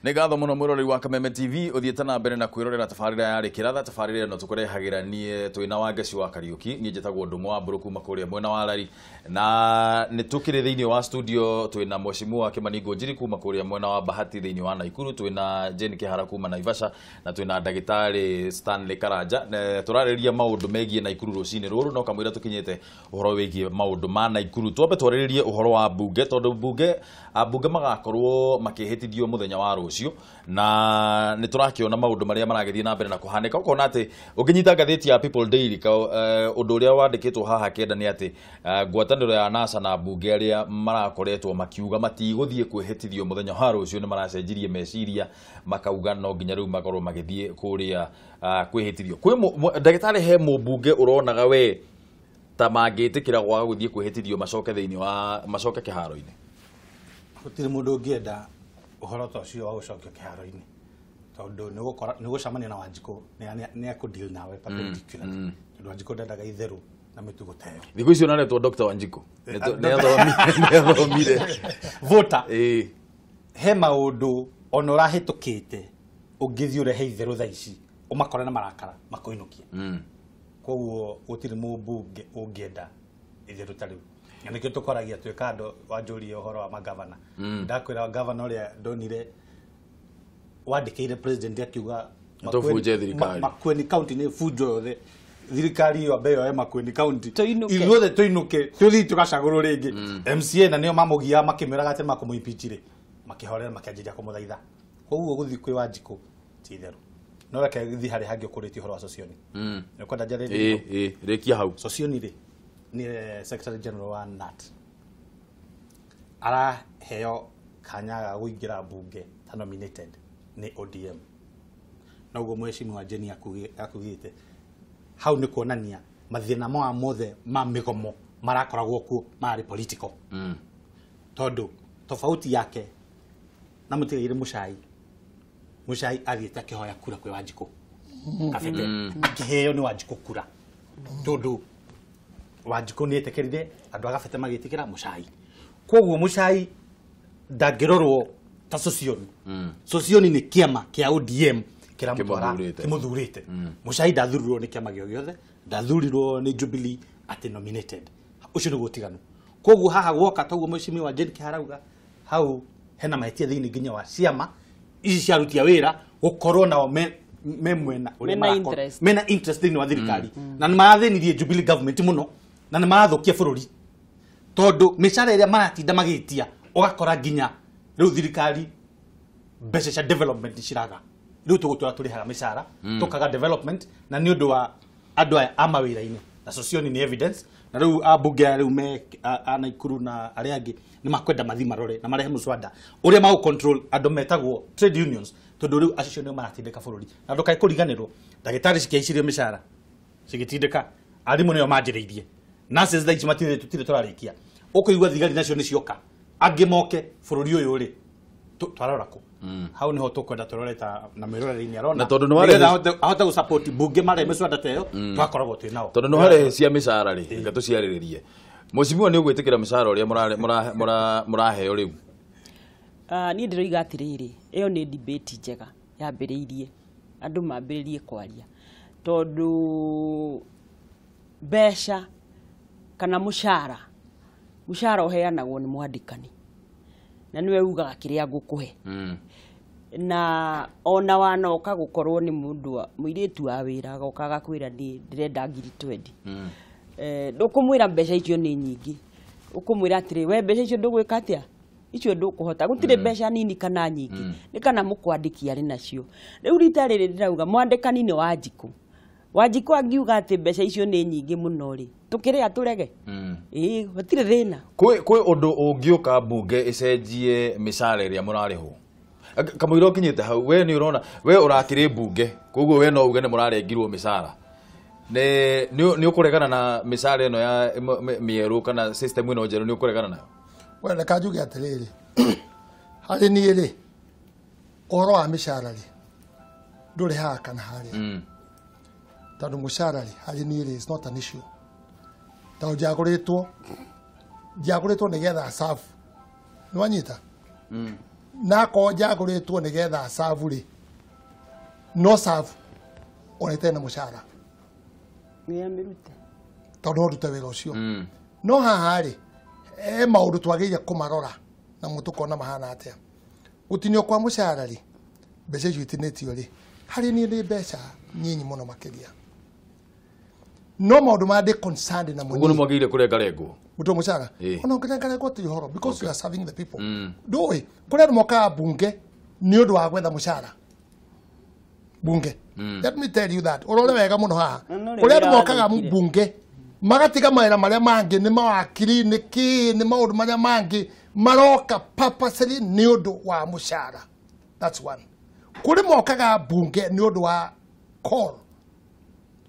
Nĩngatho mũno mwĩroreri wa Kameme TV ũthiĩte na mbere na kwĩrorera tabarĩra yarĩ kĩratha tabarĩra ĩno tũkũrehagĩra niĩ twĩna wa Ngeci wa Kariuki niĩ njĩtagwo Ndung'u wa Mbũrũ kuma kũrĩa mwena wa Rari na nĩ tũkĩrĩ thĩinĩ wa studio twĩna Mheshimiwa Kimani Ngunjiri kuma kũrĩa mwena wa Bahati thĩinĩ wa Naikuru twĩna Jane Kihara kuma Naivasha na twĩna ndagĩtarĩ Stanley Karanja tũrarĩrĩria maũndũ megiĩ Naikuru rũcinĩ rũrũ no kamũira tũkinyĩte ũhoro wĩgiĩ maũndũ ma Naikuru twambe twarĩrĩrie ũhoro wa bunge tondũ bunge magakorwo makĩhĩtithio mũthenya wa rũcio na nĩ tũrakĩona maũndũ marĩa maragĩthiĩ na mbere na kũhanĩka ũkona atĩ ũngĩnyita ngathĩti ya People Daily ũndũ ũrĩa wandĩkĩtwo haha kenda nĩ atĩ ngwatanĩro ya NASA na bunge arĩa marakoretwo makiuga matigũthiĩ kwĩhĩtithio mũthenya wa rũcio nĩ maracenjirie meciria makauga no nginya rĩu makorwo magĩthiĩ kũrĩa kwĩhĩtithio kwĩ ndagĩtarĩ he mũmbunge ũronaga we ta mangĩtĩkĩra gwa gũthiĩ kwĩhĩtithio macoke thĩinĩ wa macoke kĩharo-inĩ gũtirĩ mũndũ ũngĩenda ũhoro ta ũcio wa gũcokio kĩharo-inĩ tondũ nĩ gũcamania na Wanjikũ nĩ akũdeal nawe perpendicular tondũ Wanjikũ ndendaga itherũ na mĩtugo ta ĩyo thikũ icio naretwo Dr. Wanjikũ nĩ athomire vota he maũndũ ona ũrahĩtũkĩte ũngĩthiĩ ũrehe itherũ thaa ici ũmakore na marakara makũinũkia koguo gũtirĩ mũmbunge ũngĩenda itherũ ta rĩu na nĩkĩo tũkoragia twĩka andũ wanjũrie ũhoro wa mangavana ndakwĩra gavana ũrĩa ndonire wandĩkĩire president akiuga Makueni county nĩ fujo yothe thirikari ĩyo ambe yoe Makueni county ithuothe tũinũke tũthiĩ tũgacagũrwo rĩngĩ MCA na nĩo mamũgia makĩmĩraga atĩ makũmũimpeach-rĩ makĩhorera makĩanjĩria kũmũthaitha koguo gũthiĩ kwĩ Wanjikũ ti itherũ no reke gĩthiĩ harĩ hangĩ ũkũrĩtie ũhoro wa socioni nĩ kwenda njarĩrie rĩkia hau socioni-rĩ ni Secretary General wa NAT araheo kanya ga gũingĩra bunge ta nominated ni ODM na ũguo Mheshimiwa Jane akugĩte hau nĩ kuonania mathĩna mothe ma mĩgomo marakoragwo kuo marĩ political tondũ tofauti yake na mũtigaire Mũchai athiĩte akĩhoya kura kwĩ Wanjikũ kabebe akĩheo nĩ Wanjikũ kura tondũ Wanjikũ nĩ etĩkĩrire andũ agabete magĩtĩkĩra Mũchai koguo Mũchai ndangĩrorwo ta socioni nĩ kĩama kĩa ODM kĩmũthurĩte Mũchai ndathurirwo nĩ kĩama gĩothe ndathurirwo nĩ Jubilee atĩ nominated ũcio nĩ gũtiganu koguo haha guoka toguo Mheshimiwa Jane Kihara hau hena mahĩtia thĩinĩ nginya wa ciama ici cia aruti a wĩra gũkorwo nao me mwena mena interest thĩinĩ wa thirikari na nĩ marathĩnirie Jubilee government mũno na nĩ marathũkia bũrũri tondũ mĩcara ĩrĩa maratinda magĩtia ũgakora nginya rĩu thirikari mbeca cia development ciraga rĩu tũgũtũra tũrĩhaga mĩcara tũkaga development na nĩ ũndũ wa andũ aya a mawĩra-inĩ na socioni nĩ evidence na rĩu ambunge rĩu me a Naikuru na arĩa angĩ nĩ makwenda mathi marore na marehe mũswada ũrĩa magũ control andũ metagwo trade unions tondũ rĩu acio nĩo maratindĩka bũrũri na ndũkae kũriganĩrwo ndagĩtarĩ cikĩaicirio mĩcara cigĩtindĩka arimũ nĩo manjĩrĩirie nurses thaa ici tũtirĩ tũrarĩkia ũkũigua thigari nacio nĩ cioka angĩ moke bũrũri ũyũ rĩ twarora kũ hau nĩho tũkwenda tũroreta na mĩrorere-inĩ arona ahote gũsupport bunge marehe mĩswada ta ĩyo twakoragwo twĩ nao tondũ nĩ harehe cia mĩcara rĩ reka tũciarĩrĩrie Mheshimiwa nĩ ũgwĩtĩkĩra mĩcara ũrĩa mũraheo rĩu niĩ ndĩroiga atĩrĩrĩ ĩyo nĩ debate njega yambĩrĩirie andũ mambĩrĩrie kwaria tondũ mbeca kana mũcara ũheanagwo nĩ mwandĩkani na nĩwe ugaga kĩrĩa ngũkũhe na ona wanoka gũkorwo nĩ mũndũ mũirĩtu wa wĩra agoka agakwĩra ndĩrenda 20,000 ndũkũmwĩra mbeca icio nĩ nyingĩ ũkũmwĩra atĩrĩ we mbeca icio ndũgwĩka atĩa icio ndũkũhota gũtirĩ mbeca nini kana nyingĩ nĩ kana mũkwandĩki arĩ nacio rĩu rita rĩrĩ ndĩrauga mwandĩkani nĩ Wanjikũ angiuga atĩ mbeca icio nĩ nyingĩ mũno rĩ tũkĩrĩa tũrege hatirĩ thĩna kwĩ ũndũ ũngĩũka bunge ĩcenjie mĩcara ĩrĩa mũrarĩhwo kamũira ũkinyĩte hau we nĩ ũrona we ũrakĩrĩ bunge koguo we no uge nĩ mũrarengirwo mĩcara nĩ ũkũregana na mĩcara ĩno ya mĩerũ kana system ĩno njerũ nĩ ũkũregana nayo we reka njuge atĩrĩrĩ harĩ niĩ rĩ ũhoro wa mĩcara rĩ ndũrĩ haha kana harĩa tondũ mũcara rĩ harĩ niĩ rĩ is not an issue tondũ njagũrĩtwo nĩgetha serve nĩ wanyita na ko jagoretwo nigetha serve ri no serve onete na mushara Nĩamirute. tondu ndute wira ucio no haha ri maundu twageire kumarora na mutukona mahana atia gutinio kwa mushara ri mbeca icio itinitio ri hari ni mbeca nyinyi muno makiria no maundu ma de concerned na Uguo nĩmwagĩrĩire kũrengarengwo muto mushara ono kũrengarengwo ti horo because you are serving the people ndoi kũrĩa moka bunge ni undu wa gwetha mushara bunge let me tell you that urore wega muno haha kũrĩa mokaga bunge magatiga mawĩra marĩa mangĩ nĩ mawakiri nĩ maũndũ marĩa mangĩ maroka purposely nĩ ũndũ wa mushara. That's one. Kũrĩ mokaga bunge nĩ ũndũ wa call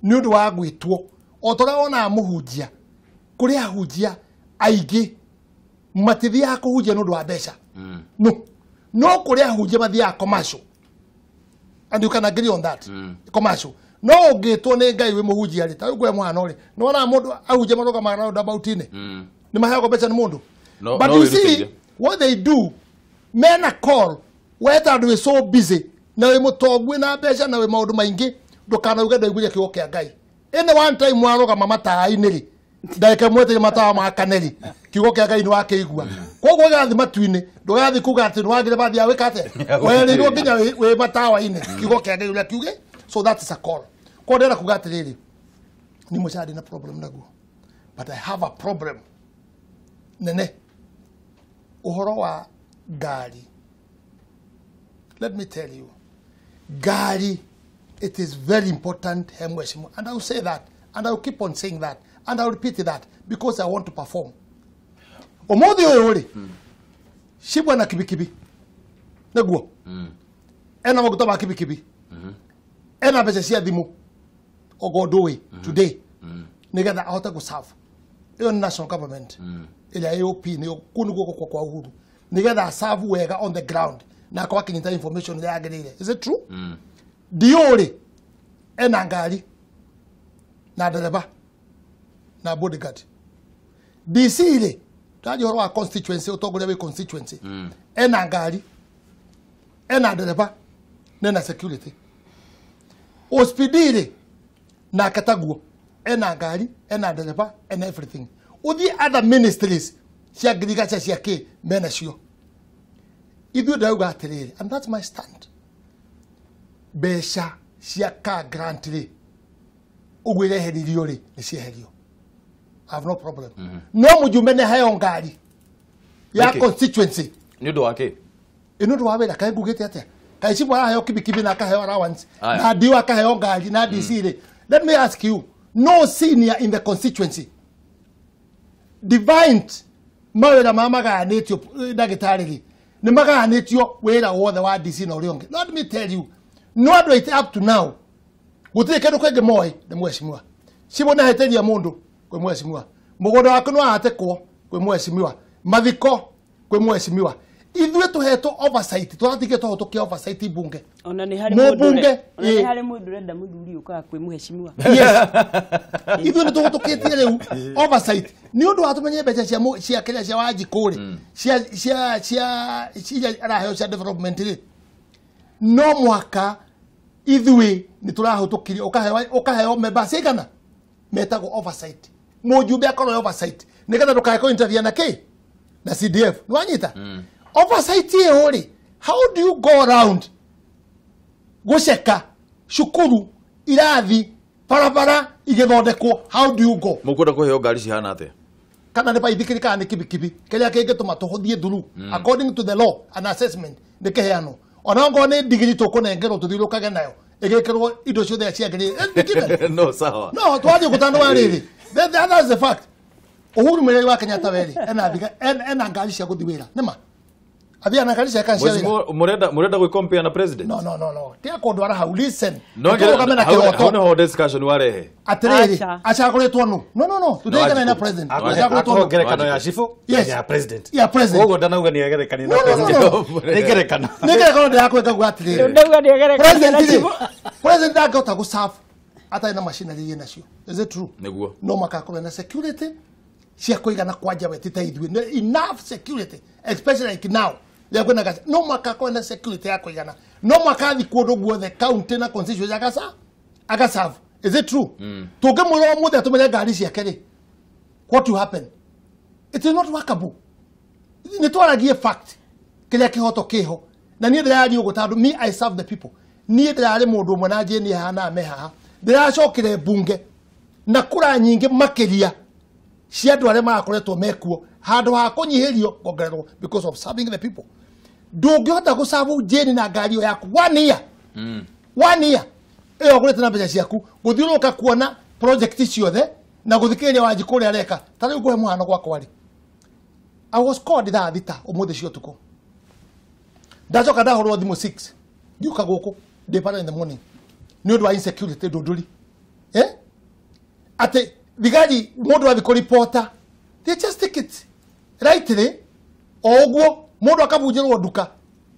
nĩ ũndũ wa gwĩtwo o tũrĩa ona mũhunjia kũrĩ ahunjia aingĩ matithiaga kũhunjia nĩ ũndũ wa mbeca no kũrĩ ahunjia mathiaga commercial and you can agree on that commercial no ũngĩtwo nĩ Ngai wĩ mũhunjia rĩ ta ũguo mwana ũrĩ no na mũndũ ahunjia maroga magana about-inĩ nĩ maheagwo mbeca nĩ mũndũ but you see what they do men are call weta andũ wĩ so busy na wĩ mũtongu na mbeca na wĩ maũndũ maingĩ ndũkanauge ndaiguire kiugo kĩa Ngai ene one time waroga mataa-inĩ rĩ ndagĩka mwete mataa ma kaneri kiugo kĩa Ngai nĩ wakĩigua koguo gĩgathi matu-inĩ ndũgathi kuga atĩ nĩ wagĩre bathi ya wĩkate werĩirwo nginya wĩ matawa-inĩ kiugo kĩa Ngai ũrĩa kiuge. So that is a call. Kwa ndĩra kuga atĩrĩrĩ ni mũcari na problem naguo but I have a problem nene uhoro wa ngari. Let me tell you, ngari, it is very important, Hemweshimu, and I will say that and I will keep on saying that and I will repeat that because I want to perform. Omothi ũyũ rĩ shibwa na kibikibi naguo ena maguta ma kibikibi ena mbeca cia thimũ ogodoi today nigetha ahote go serve iyo national government ila AOP ni kunu goko kwa uhuru nigetha serve wega on the ground na kwa kinyita information ile yagerire. Is it true? Diore ena ngari na dereba na bodyguard DC ile taji horo wa constituency utogole we constituency ena ngari ena dereba na security hospidire na kataguo ena ngari ena dereba ena everything uthi other ministries cia agriculture cia ke mena cio ithu ndauga atiriri and that's my stand besha cia ka grant ri ugwire heririo ri ni cieherio. I have no problem no mujumbe ne hayo ngari ya constituency ni ndo wake ino ndo wabera kai ngugite atia kai cibo hayo kibikibi na kaheyo allowance na diwa kaheyo ngari na DC ri. Let me ask you, no senior in the constituency divine mawira mamaganitio ndagitari ri ni maganitio wira wothe wa DC na urionge. Let me tell you, no do it up to now gutire kindu kwenge moi ni mweshimiwa cibo na heteria mundu kwe mweshimiwa mugondo wako no ahatekwo kwe mweshimiwa mathiko kwe mweshimiwa ithuĩ tuhetwo oversight twatige tũhotokia oversight bunge ona nĩ harĩ mũndũ ũrenda mũthuri ũkaga kwĩ mũheshimiwa ithuĩ nĩ tũhotokĩtie rĩu oversight nĩ ũndũ wa tũmenye mbeca cia kĩrĩa cia Wanjikũ rĩ cia araheo cia development rĩ no mwaka ithuĩ nĩ tũrahotokire ũkaheo member cigana metagwo oversight mũjumbe akorwo oversight nĩgetha ndũkae kũ-interview na kĩ na CDF nĩ wanyita oversight yori. How do you go around guceka shukuru irathi barabara igithondekwo? How do you go? Mukwenda kuheo ngari cihana atia kana ne baithikiri kana kibikibi kiria kingetuma tuhuthie through according to the law and assessment ne keheano ona ngo ne digiri tukunengerwo tuthirukage nayo igekirwo indo ciothe ciagirire no sawa no twaje gutandwa riri that is the fact. Uhuru Muigai wa Kenyatta weri ena ngari cia guthi wira nima athia na ngari cia kancia wira murenda gwi compare na president. No tia kondwara hau listen no kamena kĩhoto no discussion warehe atiriri achaguritwo no tutigana na president achaguritwo ngerekano ya chifu ya president ogo ndanauga ni agerekani na president ngerekano ndakwenga gwatiriri ndauga ni agerekani na chifu president akota go serve ata ina machinery nacio. Is it true? Niguo no makakorwo na security cia kuigana kwanja wetita ithuĩ enough security especially like now ya kwenda gasa no makako na security yako igana no makathi kundu guothe county na constituency agaserve. Is it true? Tũngĩmwĩra mũthĩ atũmĩre ngari ciake rĩ, what will happen? It is not workable. Nĩ twaragie fact kĩrĩa kĩhoto kĩho na niĩ ndĩraria ũguo tondũ me I serve the people. Niĩ ndĩrarĩ mũndũ ũmwe na njĩni hana mehaha ndĩracokire bunge na kura nyingĩ makĩria cia andũ arĩa marakoretwo mekuo handũ ha kũnyihĩrio kuongererwo because of serving the people. Ndũngĩhota gũcabu njĩni na ngari ĩyo yaku 1 year. 1 year. Eyo ngũrĩte na mbeca ciaku gũthiũrũrũka kuona project ciothe na gũthikĩrĩria Wanjikũ ũrĩa areka. Ta rĩu ngũhe mũhano gwakwa rĩ. I was called thaa thita ũmũthĩ cio ũtukũ. Ndacoka ndahũrwo thimũ 6 ngiũka gũkũ ndĩpara in the morning nĩ ũndũ wa insecurity ndũndũri. Atĩ thigari mũndũ athi kũripota they just take it rightly o ũguo mũndũ akabunjĩrwo nduka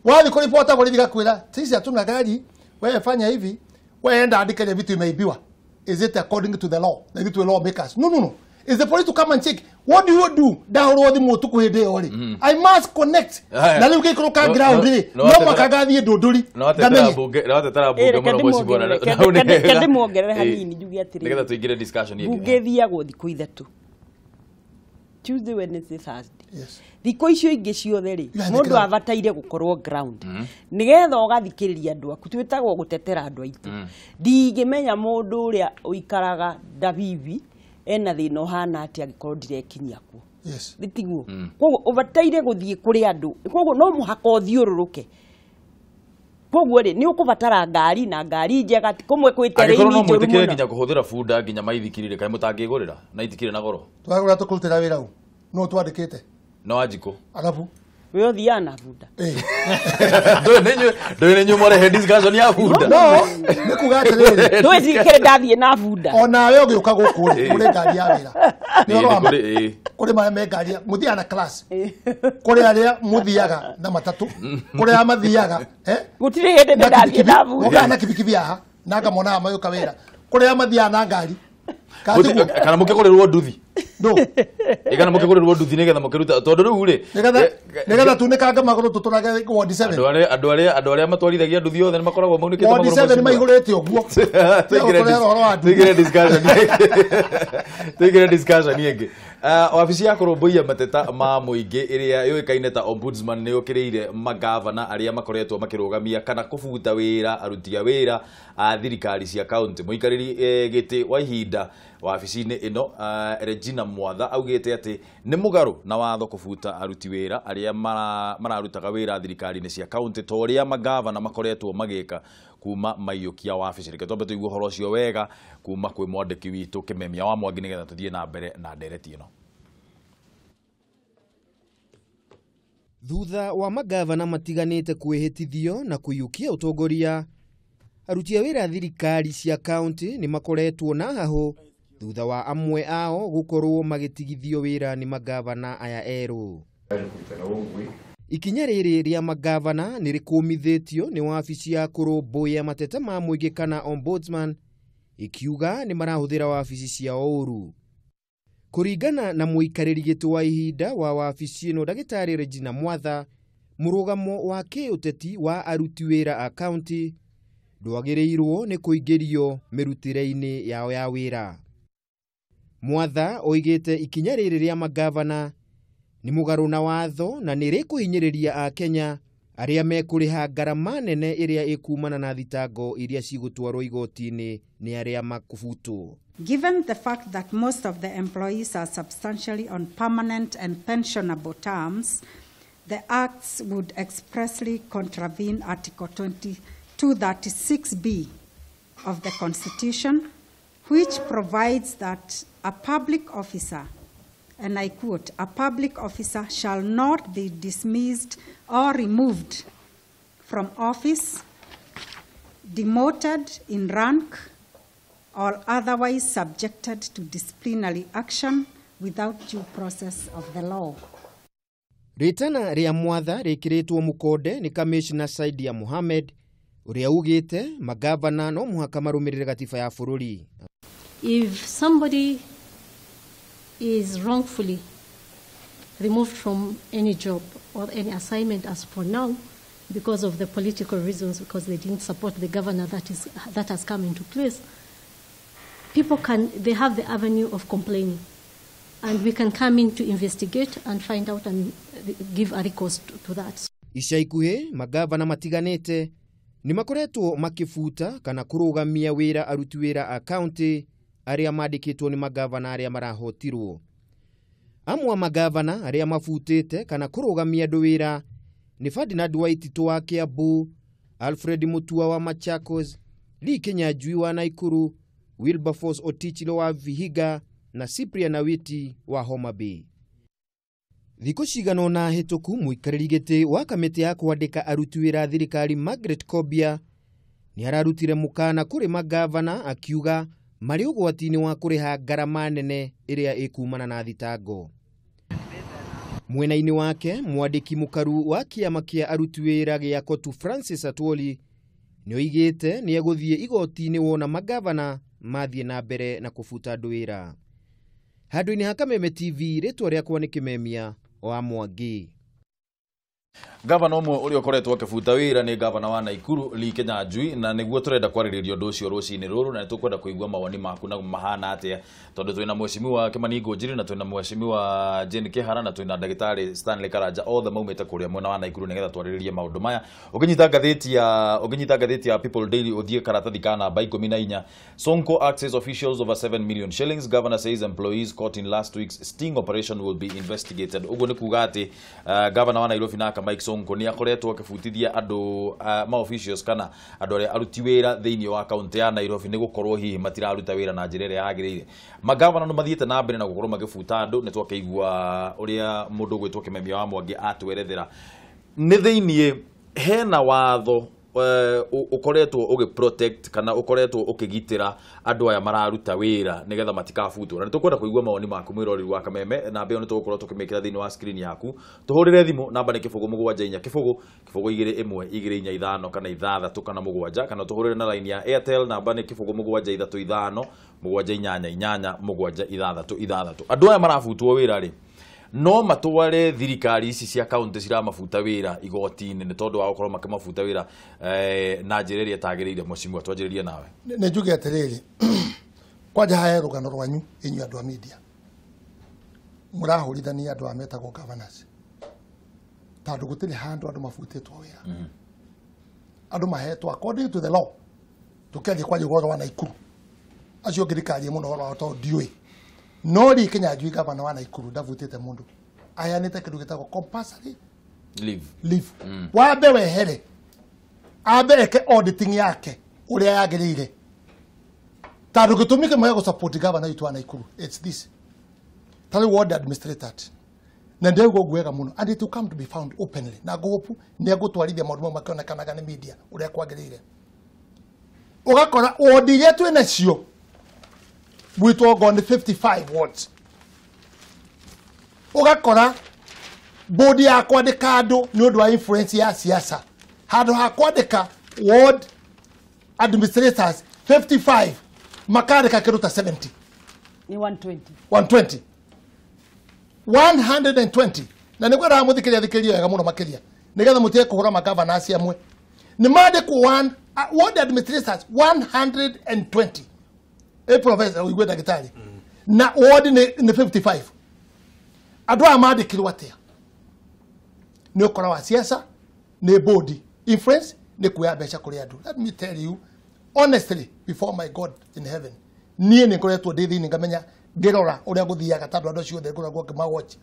wathi kũripota borithi gakwĩra sisi hatuna gari wewe fanya hivi wewe enda andike ile vitu imeibiwa. Is it according to the law? The vitu law makers. No. Is the police to come and check? What do you do? Ndahũrwo thimũ ũtukũ hĩndĩ ĩyo rĩ. I must connect. Na rĩu gĩikũrũka ground rĩ no makagathiĩ ndũndũri. Ndamenye. No atetara bunge mũno mũcibona. Kende muongerere hanini njuge atĩrĩ. Nĩgetha tũingĩre discussion yĩngĩ. Bunge thiagwo thikũ ithatũ. Tuesday, Wednesday, Thursday. Yes. Thikũ icio ingĩ ciothe rĩ mũndũ abataire gũkorwo ground nĩgetha ũgathikĩrĩria andũ aku twĩtagwo gũtetera andũ aitũ. Ndingĩmenya mũndũ ũrĩa ũikaraga Dabibi ena thĩna ũhana atĩ angĩkorwo ndirekinyia kuo. Yes. Thitiguo. Koguo ũbataire gũthiĩ kũrĩ andũ. Koguo no mũhaka ũthiũrũrũke. Koguo rĩ nĩ ũkũbatara ngari na ngari njega kũmwe kwĩtereini njũru mũno. Angĩkorwo no mwĩtĩkĩre nginya kũhũthĩra bunda nginya maithikirire kaĩ mũtangĩgũrĩra na itikire na goro. Twagũra tũkũrutĩra wĩra u. No twandĩkĩte. No Wanjikũ. Arabu. We ũthiaga na bunda. Ndũĩ nĩ mũrehe discussion ya bunda. No, nĩ kuga atĩrĩrĩ. Ndũĩ thikĩrĩ ndathiĩ na bunda. O nawe ũgĩũka gũkũ rĩ kũrĩ ngari ya wĩra. Kũrĩ marĩa me ngari mũthiaga na class. Kũrĩ arĩa mũthiaga na matatũ. Kũrĩ arĩa mathiaga gũtirĩ hĩndĩ ndathiĩ na bunda. Ũka na kibikibi haha na ngamona magĩũka wĩra. Kũrĩ arĩa mathiaga na ngari. Kana mũkĩgũrĩrwo nduthi. No. Igana mũkĩgũrĩrwo nduthi nĩgetha mũkĩruta tondũ rĩu rĩ. Nĩgetha tunĩkanga magũrũ tũtũrage ward 7. Andũ arĩa matwarithagia nduthi othe nĩ makoragwo maunĩkĩte magũrũ. Ward 7 maihũrĩte ũguo. Tũigĩre discussion yĩngĩ. Wabici ya kũrũmbũiya mateta ma mũingĩ ĩrĩa yũĩkaine ta ombudsman nĩ yũkĩrĩire mangavana arĩa makoretwo makĩrũgamia kana kũbuta wĩra aruti a wĩra a thirikari cia kaunti. Mũikarĩri gĩtĩ wa ihinda wabici-inĩ ĩno Regina Mwatha augĩte atĩ nĩ mũgarũ na watho kũbuta aruti wĩra arĩa mararutaga wĩra thirikari-inĩ cia kaunti ta ũrĩa mangavana makoretwo magĩka kuma maiyũkia wabici. Reke twambe tũigue ũhoro ũcio wega kuma kwĩ mwandĩki witũ Kimani wa Mwangi nĩgetha tũthiĩ na mbere na ndereti ĩno. Thutha wa mangavana matiganĩte kwĩhĩtithio na kũiyũkia ũtongoria, aruti a wĩra thirikari cia kaunti nĩ makoretwo na hahũ thutha wa amwe ao gũkorwo magĩtigithio wĩra nĩ mangavana aya erũ. Ikinya rĩrĩ rĩa mangavana nĩ rĩkũmithĩtio nĩ wabici ya kũrũmbũiya mateta ma mũingĩ kana ombudsman ikiuga nĩ marahũthĩra wabici ciao ũru. Kũringana na mũikarĩri gĩtĩ wa ihinda wa wabici ĩno Ndagĩtarĩ Regina Mwatha, mũrũgamo wa kĩũteti wa aruti wĩra a kaunti ndwagĩrĩirwo nĩ kũingĩrio mĩrutĩre-inĩ yao ya wĩra. Mwatha oigĩte ikinya rĩrĩ rĩa mangavana nĩ mũgarũ na watho na nĩ rĩkũhinyĩrĩria a Kenya arĩa mekũrĩha ngarama nene ĩrĩa ĩkumana na thitango iria cigũtwarwo igoti-inĩ nĩ arĩa makũbutwo. Given the fact that most of the employees are substantially on permanent and pensionable terms, the acts would expressly contravene Article 236B of the Constitution, which provides that a public officer, and I quote, a public officer shall not be dismissed or removed from office, demoted in rank, or otherwise subjected to disciplinary action without due process of the law. Ritana ria Mwatha rĩkĩrĩtwo mũkonde nĩ Commissioner Saidia Mohammed ũrĩa ugĩte mangavana no mũhaka marũmĩrĩre gatiba ya bũrũri. If somebody is wrongfully removed from any job or any assignment as for now because of the political reasons, because they didn't support the governor that has come into place, they have the avenue of complaining. And we can come in to investigate and find out and give a recourse to that. Ica ikuhĩ magavana matiganĩte nĩ makoretwo makibuta kana kũrũgamia wĩra aruti wĩra a county arĩa mandĩkĩtwo nĩ magavana arĩa marahotirwo. Amwe magavana arĩa mafutĩte kana kũrũgamia andũ wĩra nĩ Ferdinand Waititu wa Kiambu, Alfred Mutua wa Machakos, Lee Kinyanjui wa Naikuru, Wilberforce Otichilo wa Vihiga na Cyprian Awiti wa Homa Bay. Thikũ cigana ũna hĩtũku mũikarĩri gĩtĩ wa kamĩtĩ ya kwandĩka aruti wĩra thirikari Margaret Kobia nĩ ararutire mũkana kũrĩ magavana akiuga marĩ ũgwati-inĩ wa kũrĩha ngarama nene ĩrĩa ĩkumana na thitango. Mwena-inĩ wake mwandĩki mũkaru wa kĩama kĩa aruti wĩra gĩa Kotu Francis Atwoli nĩ oigĩte nĩ egũthiĩ igoti-inĩ wona magavana mathiĩ na mbere na kũbuta andũ wĩra. Handũ-inĩ ha Kameme TV, rĩtwa rĩakwa nĩ Kĩmemia wa Mwangi. Gavana ũmwe ũrĩa ũkoretwo akĩbuta wĩra nĩ gavana wa Naikuru Lee Kinyanjui, na nĩguo tũrenda kwarĩrĩria ũndũ ũcio rũcinĩ rũrũ, na nĩtũkwenda kũigua mawoni maku na mahana atĩa, tondũ twĩna mheshimiwa Kimani Ngunjiri na twĩna mheshimiwa Jane Kihara na twĩna ndagĩtarĩ Stanley Karanja, othe maumĩte kũrĩa mwena wa Naikuru nĩgetha twarĩrĩrie maũndũ maya. Ũngĩnyita ngathĩti ya People Daily ũthiĩ karatathi ka namba 14, Sonko acts officials over 7 million shillings. Governor says employees caught in last week's sting operation will be investigated. Ũguo nĩ kuuga atĩ governor wa Nairobi na Mike Sonko nĩ akoretwo akĩbutithia andũ ma-officials kana andũ arĩa aruti wĩra thĩinĩ wa kaunti ya Nairobi nĩ gũkorwo hihi matiraruta wĩra na njĩra ĩrĩa yagĩrĩire. Magavana no mathiĩte na mbere na gũkorwo magĩbuta andũ, nĩ twakĩigua ũrĩa mũndũ ũgwĩtwo Kĩmemia wa Mwangi atwerethera. Nĩ thĩinĩ hena watho ukoretwo ũgĩprotect kana ukoretwo ũkĩgitĩra andũ aya mararuta wĩra nĩgetha matikabutwo. Na nĩtũkwenda kũigua mawoni maku mwĩroreri wa Kameme, na mbeo nĩtũgũkorwo tũkĩmĩkĩra thĩinĩ wa screen yaku. Tũhũrĩre thimũ, namba nĩ 0774 224 kana 6 kana 7, kana tũhũrĩre na line ya Airtel, namba nĩ 0735 788 766. Andũ aya marabutwo wĩra rĩ, no matware thirikari ici cia county ciramabuta wĩra igoti-inĩ nĩ tondũ wa gũkorwo makĩmabuta wĩra na njĩra ĩrĩa ĩtagĩrĩire. Mheshimiwa, twanjĩrĩrie nawe. Nĩ njuge atĩrĩrĩ, kwanja haya rũgano rwanyu inyuĩ andũ a media mũrahũrithania andũ a metagwo governors, tondũ gũtirĩ handũ andũ mabutĩtwo wĩra. Andũ mahetwo according to the law. Tũkĩathie kwaria ũhoro wa Naikuru, acio thirikari mũno ũhoro wa tondũ ndiũĩ. No Lee Kinyanjui gavana wa Naikuru ndavutĩte mũndũ, ayanĩte kĩndũ gĩtagwo compulsory leave. Wambe wehere ambe eke auditing yake ũrĩa yagĩrĩire, tondũ gĩtũmi kĩmwe gĩa support gavana witũ wa Naikuru, it's this: tarĩ ward administrator na ndego gwega mũno, and it will come to be found openly, na gopu nĩ agũtwarithia maũndũ mau makĩonekanaga nĩ media ũrĩa kwagĩrĩire. Ũgakora ward iria twĩ nacio gwitwo gone 55 wards. Ugakora bodi ya kwandĩka andũ nĩ ũndũ wa influence ya siasa, handũ ha kwandĩka ward administrators 55 makandĩka kĩndũ ta 70 ni 120 na nĩguo mũthikĩria wega mũno makĩria nĩgetha mũtige kũhũra magavana acio amwe. Nĩ mandĩkwo ward administrators 120. Professor uigwe ndagĩtarĩ na ward nĩ 55. Andũ aya mandĩkirwo atĩa? Nĩ ũkora wa siasa, nĩ body influence, nĩ kuoya mbeca kũrĩ andũ. Let me tell you honestly before my God in heaven, niĩ nĩ ngoretwo ndĩ thĩinĩ ngamenya ngĩrora ũrĩa gũthiaga, tondũ andũ acio othe ngoragwo ngĩmawatch.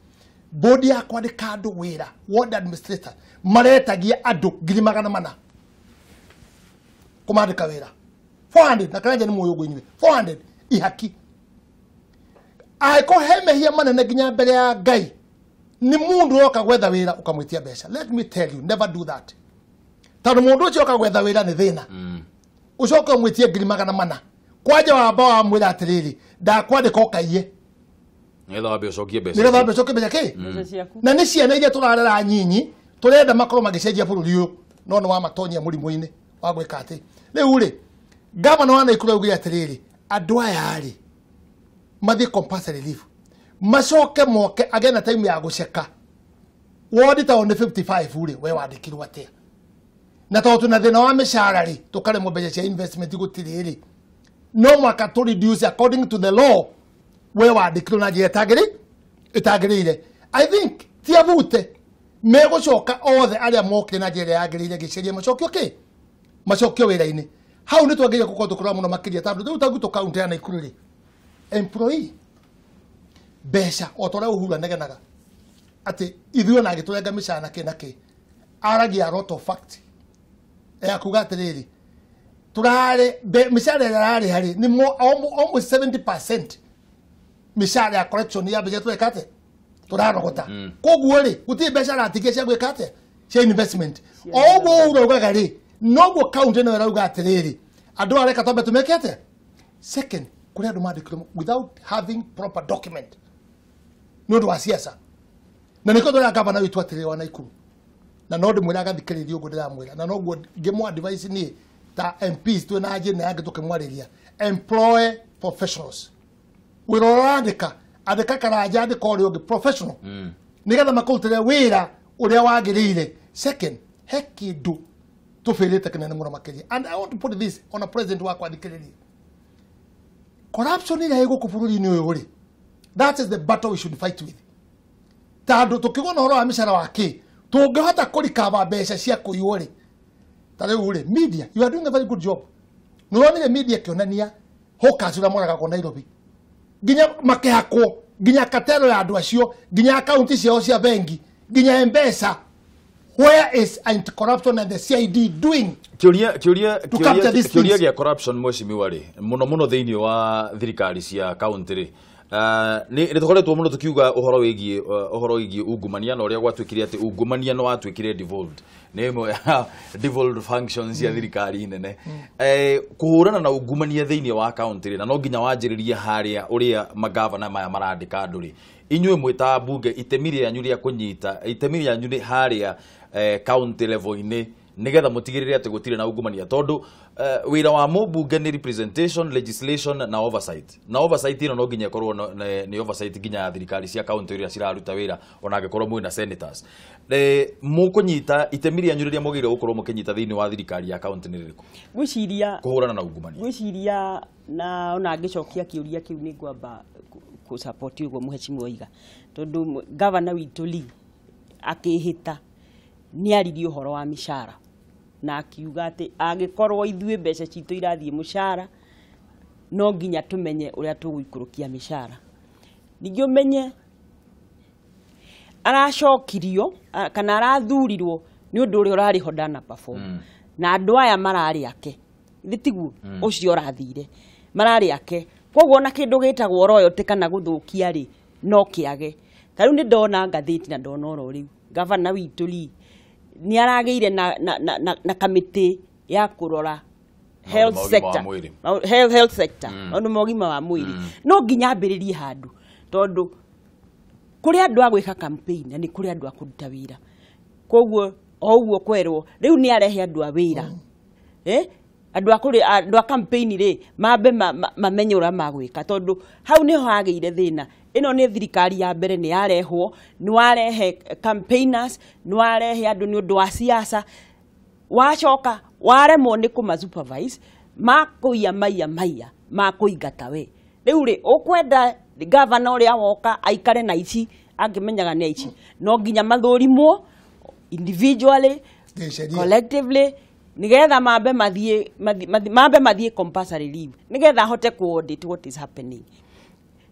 Body ya kwandĩka andũ wĩra, ward administrator, maretagia andũ 400,000 kũmandĩka wĩra. 400 na Karanja nĩ moyo gũinywe 400 ihaki. Aiko hemehia manene nginya mbere ya Ngai, ni mundu oka gwetha wĩra ukamwitia mbeca. Let me tell you, never do that. Tondũ mundu ũcio oka gwetha wĩra nĩ thĩna. Ucoka umwitie 400,000 kwanja wamba wa mwĩra atĩrĩrĩ, ndakwandĩka ũkaiye nĩgetha wambe ũcokie mbeca. Nĩgetha wambe ũcokie mbeca kĩ? Na nĩ ciana iria tũrarera nyinyi tũrenda makorwo magĩcenjia bũrũri ũyũ, no nĩ wa matonyia mũrimũ-inĩ wa gwĩka atĩ. Rĩu rĩ, gavana wa Naikuru augire atĩrĩrĩ, andũ aya rĩ mathiĩ compulsory leave. macoke moke agena time ya guceka wodi ta on 55 uri we wandikirwo atia na to tuna thina wa mishara ri tukare mbeje cia investment gutiriri no mwaka to reduce according to the law we wandikirwo na njira itagirire. I think tiavute megucoka othe aria mokire na njira yagirire gicirie macokio wira-ini hau ni twagire gukorwo tukura muno makiria tondu riu tangu to county ya Naikuru ri employee besha otore uhura negenaga ati ithuo na giturenga micana kinake aragia a lot of fact kuga atiriri turare micana irari hari ni almost 70% micana ya correction ya budget twekate turarogota koguo ri guti besha ratikia cia gwikate cia investment oguo urogaga ri noguo county no irauga atiriri andu areka tombe tumekete second kuri andu mandikirwo without having proper document no ndo asiasa na niko ndo gavana witu atiriri wa Naikuru na no ndimwira agathikiriria ugo ndiramwira na noguo ngimwa advice ni ta MPs tu na ajina yange tukimwariria employ professionals wirorandika andika Karanja andika uri ungi professional nigetha makurutire wira uria wagirire second hekindu tufirite kinene muno makiria. And I want to put this on a president wa kwandikiriria corruption ira iguku bururi-ini uyu ri that is the battle we should fight with tandu tukigona horo wa mishara wake tungihota kurikaba mbeca cia kuiywo ri tariu ri media you are doing a very good job nuronire media kionania hawkers ura moraga ko Nairobi ginya makihakwo ginya katero ya andu acio ginya account ciao cia bengi ginya mpesa. Where is anti-corruption and the CID doing? Kioria gia corruption mweshimiwa ri muno thiini wa thirikari cia county ri ni tukoretwo muno tukiuga uhoro wigie ungumania na uria gwatwikire ati ungumania no watwikire devolved ni imwe devolved functions cia thirikari nene kuhurana na ungumania thiini wa county ri na no nginya wanjiririe haria uria magavana maya marandika andu ri inywe mwita bunge itemiria yanyu ria kunyita itemiria yanyu ni haria county level-ini nigetha mutigirire ati gutire na ungumania tondu wira wa mubunge ni representation, legislation na oversight. Na oversight ino no nginya korwo ni oversight ginya thirikari cia county iria ciraruta wira ona angikorwo mwina senators. Mukunyita itemiria yanyu riria mugire gukorwo mukinyita thiini wa thirikari ya county ni ririku gwiciria kuhurana na ungumania gwiciria na ona ngicokia kiuria kiu ni ngwamba ku support ugo muhecimu oiga tondu governor witu li akihita ni ariri uhoro wa mishara na akiuga ati agikorwo ithue mbeca citu irathie mushara no nginya tumenye uria tuguikurukia mishara ningi umenye aracokirio kana arathurirwo ni undu uria urari ho dana perform na andu aya marari ake thitiguo ucio rathire marari ake koguo na kindu gitagwo royalty kana guthukia ri no kiage tariu ni ndona ngatheti na ndona oro riu governor witu li ni arageire na kamiti ya kurora health sector ondu mogima wa mwiri no nginya ambiririe handu tondu kuri andu agwika campaign ni kuri andu akuruta wira koguo ouguo kwerwo riu ni arehe andu a wira andu a campaign ri mambe mamenye ura magwika tondu hau niho hageire thina ino ni thirikari ya mbere ni yarehwo ni warehe campaigners ni warehe andu ni undu wa siasa wacoka waremwo ni kuma supervise makuia maiya makuingata we riu ri ukwenda governor uria woka aikare na ici angimenyaga ni ici no nginya mathurimwo individually collectively nigetha mambe mathie compulsory leave nigetha hote ku audit what is happening.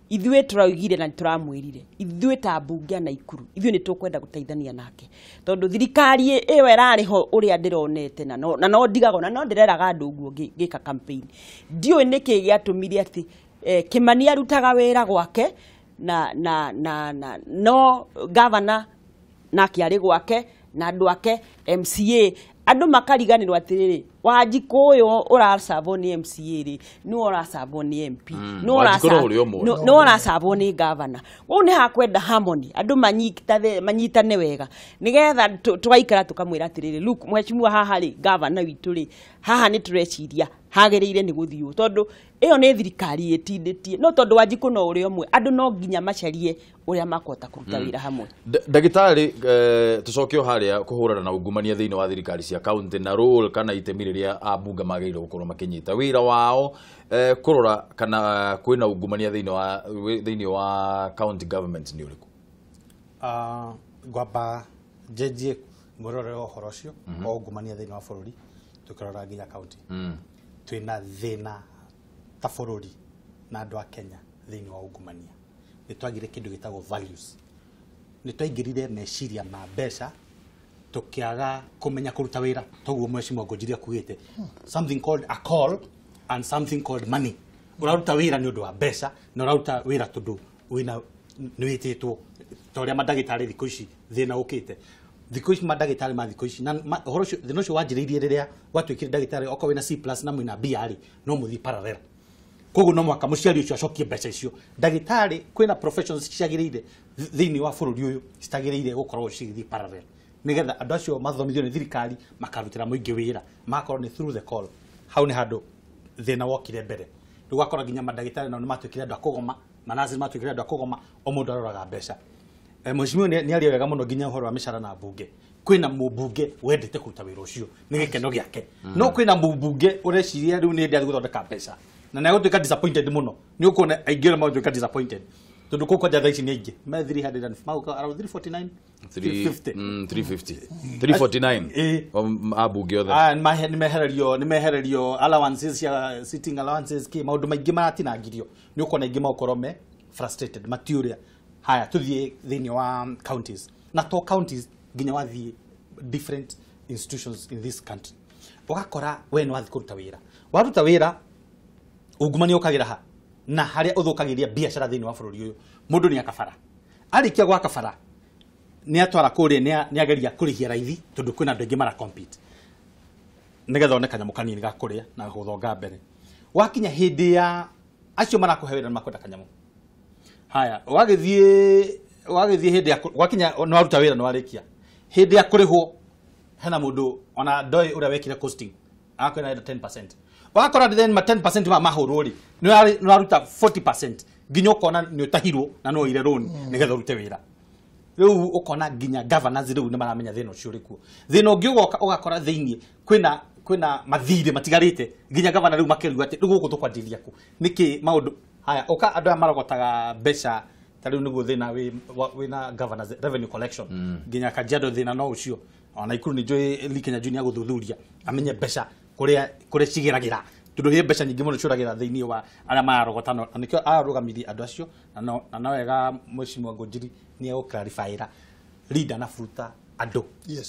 Ithue turaugire na turamwirire ithue ta bunge na Ikuru ithue ni tukwenda guteithania nake tondu thirikari iyo irari ho uria ndironete na no ndigago na no ndireraga andu guo gika campaign dio niki giatumire ati Kimani arutaga wira gwake no governor na kiari gwake na andu ake MCA andu makariganirwo atiriri Wanjikũ ũyũ ũracabwo nĩ MCA rĩ nĩ ũracabwo nĩ MP nĩ ũracabwo nĩ governor ũũ nĩ hakwenda harmony andũ manyitane wega nĩgetha tũgaikara tũkamwĩra atĩrĩrĩ look mheshimiwa haha rĩ governor witũ rĩ haha nĩ tũreciria hagĩrĩire nĩ gũthiũ tondũ ĩyo nĩ thirikari ĩtindĩtie no tondũ Wanjikũ no ũrĩ ũmwe andũ no nginya macarie ũrĩa makũhota kũruta wĩra hamwe. Ndagĩtarĩ tũcoke harĩa kũhũrana na ungumania thĩinĩ wa thirikari cia county na role kana itemi rĩrĩa ambunge magĩrĩirwo gũkorwo makĩnyita wĩra wao kũrora kana kwĩna ungumania thĩinĩ wa county government nĩ ũrĩkũ? Ngwamba njenjie mũrore ũhoro ũcio wa ungumania thĩinĩ wa bũrũri tũkĩrora nginya county twĩna thĩna ta bũrũri na andũ a Kenya thĩinĩ wa ungumania nĩ twagire kĩndũ gĩtagwo values nĩ twaingĩrire meciria ma mbeca tũkĩaga kũmenya kũruta wĩra toguo mheshimiwa Ngunjiri akugĩte something called a call and something called money ũraruta wĩra nĩ ũndũ wa mbeca na ũraruta wĩra tondũ wĩna nĩ wĩtĩtwo ta ũrĩa mandagĩtarĩ thikũ ici thĩna ũkĩte thikũ ici mandagĩtarĩ ma thikũ ici na ũhoro ũcio thĩna ũcio wanjĩrĩirie rĩrĩa gwatuĩkire ndagĩtarĩ okorwo wĩna C+ na mwĩna B rĩ no mũthiĩ parallel koguo no mwaka mũciari ũcio acokie mbeca icio ndagĩtarĩ kwĩna professions ciagĩrĩire thĩinĩ wa bũrũri ũyũ citagĩrĩire gũkorwo cigĩthiĩ parallel nĩgetha andũ acio mathomithio nĩ thirikari makarutĩra mũingĩ wĩra makorwo nĩ through the call hau nĩ handũ thĩna wokire mbere rĩu gakora nginya mandagĩtarĩ nao nĩ matuĩkire andũ a kũgoma manasi matuĩkire andũ a kũgoma o mũndũ aroraga mbeca mheshimiwa nĩ arĩa wega mũno nginya ũhoro wa mĩcara na mbunge kwĩna mũmbunge wendete kũruta wĩra ũcio nĩ gĩkeno gĩake no kwĩna mũmbunge ũreciria rĩu nĩ ndĩ gũthondeka mbeca na nĩ agũtuĩka disappointed mũno nĩ ũkuona aingĩ nĩ magũtuĩka disappointed tondũ kũkũ njatha ici nĩ aingĩ me 300 magũka around 349 349 ambunge othe nĩ mehererio allowances cia sitting allowances kĩ maũndũ maingĩ maratinangirio nĩ ũkuona aingĩ magũkorwo me frustrated matiũrĩa haya tuthiĩ thĩinĩ wa counties na to counties nginya wathiĩ different institutions in this country ũgakora we nĩ wathiĩ kũruta wĩra waruta wĩra ungumania ũkagĩra ha na harĩa ũthũkagĩria biacara thĩinĩ wa bũrũri ũyũ mũndũ nĩ akabara arĩkia gwaka bara nĩ atwara kũrĩa nĩ ageria kũrĩhia raithi tondũ kwĩna andũ aingĩ mara compete nĩgetha one kanyamũ kanini ga kũrĩa na gũthonga mbere wakinya hĩndĩ ya acio marakũhe wĩra makwenda kanyamũ haya wagĩthiĩ hĩndĩ ya wakinya nĩ waruta wĩra nĩ warĩkia hĩndĩ ya kũrĩhwo hena mũndũ ona ndoĩ ũrĩa wekire costing akwĩna 10% wakora then ma 10% ma mahũrwo rĩ nĩ waruta 40% nginya ũkona nĩ ũtahirwo na no ire loan nĩgetha ũrute wĩra rĩu ũkona nginya governors rĩu nĩ maramenya thĩna ũcio ũrĩ kuo thĩna ũngĩ ũgakora thĩinĩ kwĩna mathirĩ matigarĩte nginya governor rĩu makĩrigwo atĩ rĩu gũkũ tũkwanjĩria kũ nĩkĩ maũndũ haya ũka andũ aya marogotaga mbeca ta rĩu nĩguo thĩna wĩna governors revenue collection nginya Kajiado thĩna no ũcio ona Ikuru nĩ njũĩ Likenya Junior gũthuthuria amenye mbeca kũrĩa cigĩragĩra tondũ hĩ mbeca nyingĩ mũno ciũragĩra thĩinĩ wa arĩa mararogota na nĩkĩo ararũgamirie andũ acio na no wega mheshimiwa Ngunjiri nĩ egũclarifyĩra leader na fruta andũ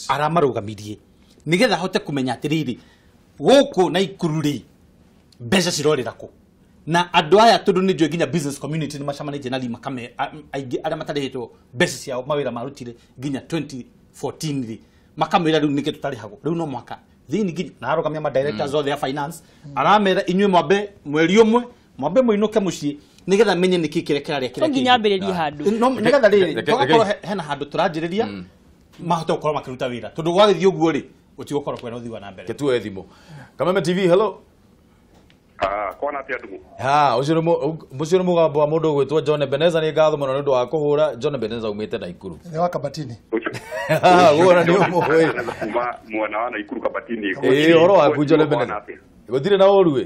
arĩa marũgamirie nĩgetha hote kũmenya atĩrĩrĩ gũkũ na Ikuru rĩ mbeca cirorĩra kũ na andũ aya tondũ nĩ njũĩ nginya business community nĩ macamanĩtie na rima kame aingĩ arĩa matarĩhĩtwo mbeca ciao mawĩra marutire nginya 2014 rĩ makamwĩra rĩu nĩkĩ tũtarĩhagwo rĩu no mwaka thini nginya na arogamia ma directors othe ya finance aramera inyuĩ mwambe mweri ũmwe mwambe mũinũke mũciĩ nĩgetha menye nĩkĩ kĩrekera rĩa kĩrĩa nginya ambĩrĩrie handũ nĩgetha rĩrĩ tũgakorwo hena handũ tũranjĩrĩria mahote gũkorwo makĩruta wĩra tondũ gwagĩthiĩ ũguo rĩ ũtigũkorwo kwena ũthii wa na mbere ketue thimo Kameme TV hello kona tia Ndung'u mũcio nĩ mũgambo wa mũndũ ũgwĩtwo John Ebeneza nĩ ngatho mũno nĩ ũndũ wa kũhũra John Ebeneza umĩte na Ikuru nĩ wa Kabatini guona nĩ ũmũĩ kuma mwena wa Ikuru Kabatini ũhoro waku John Ebeneza gũtirĩ na ũru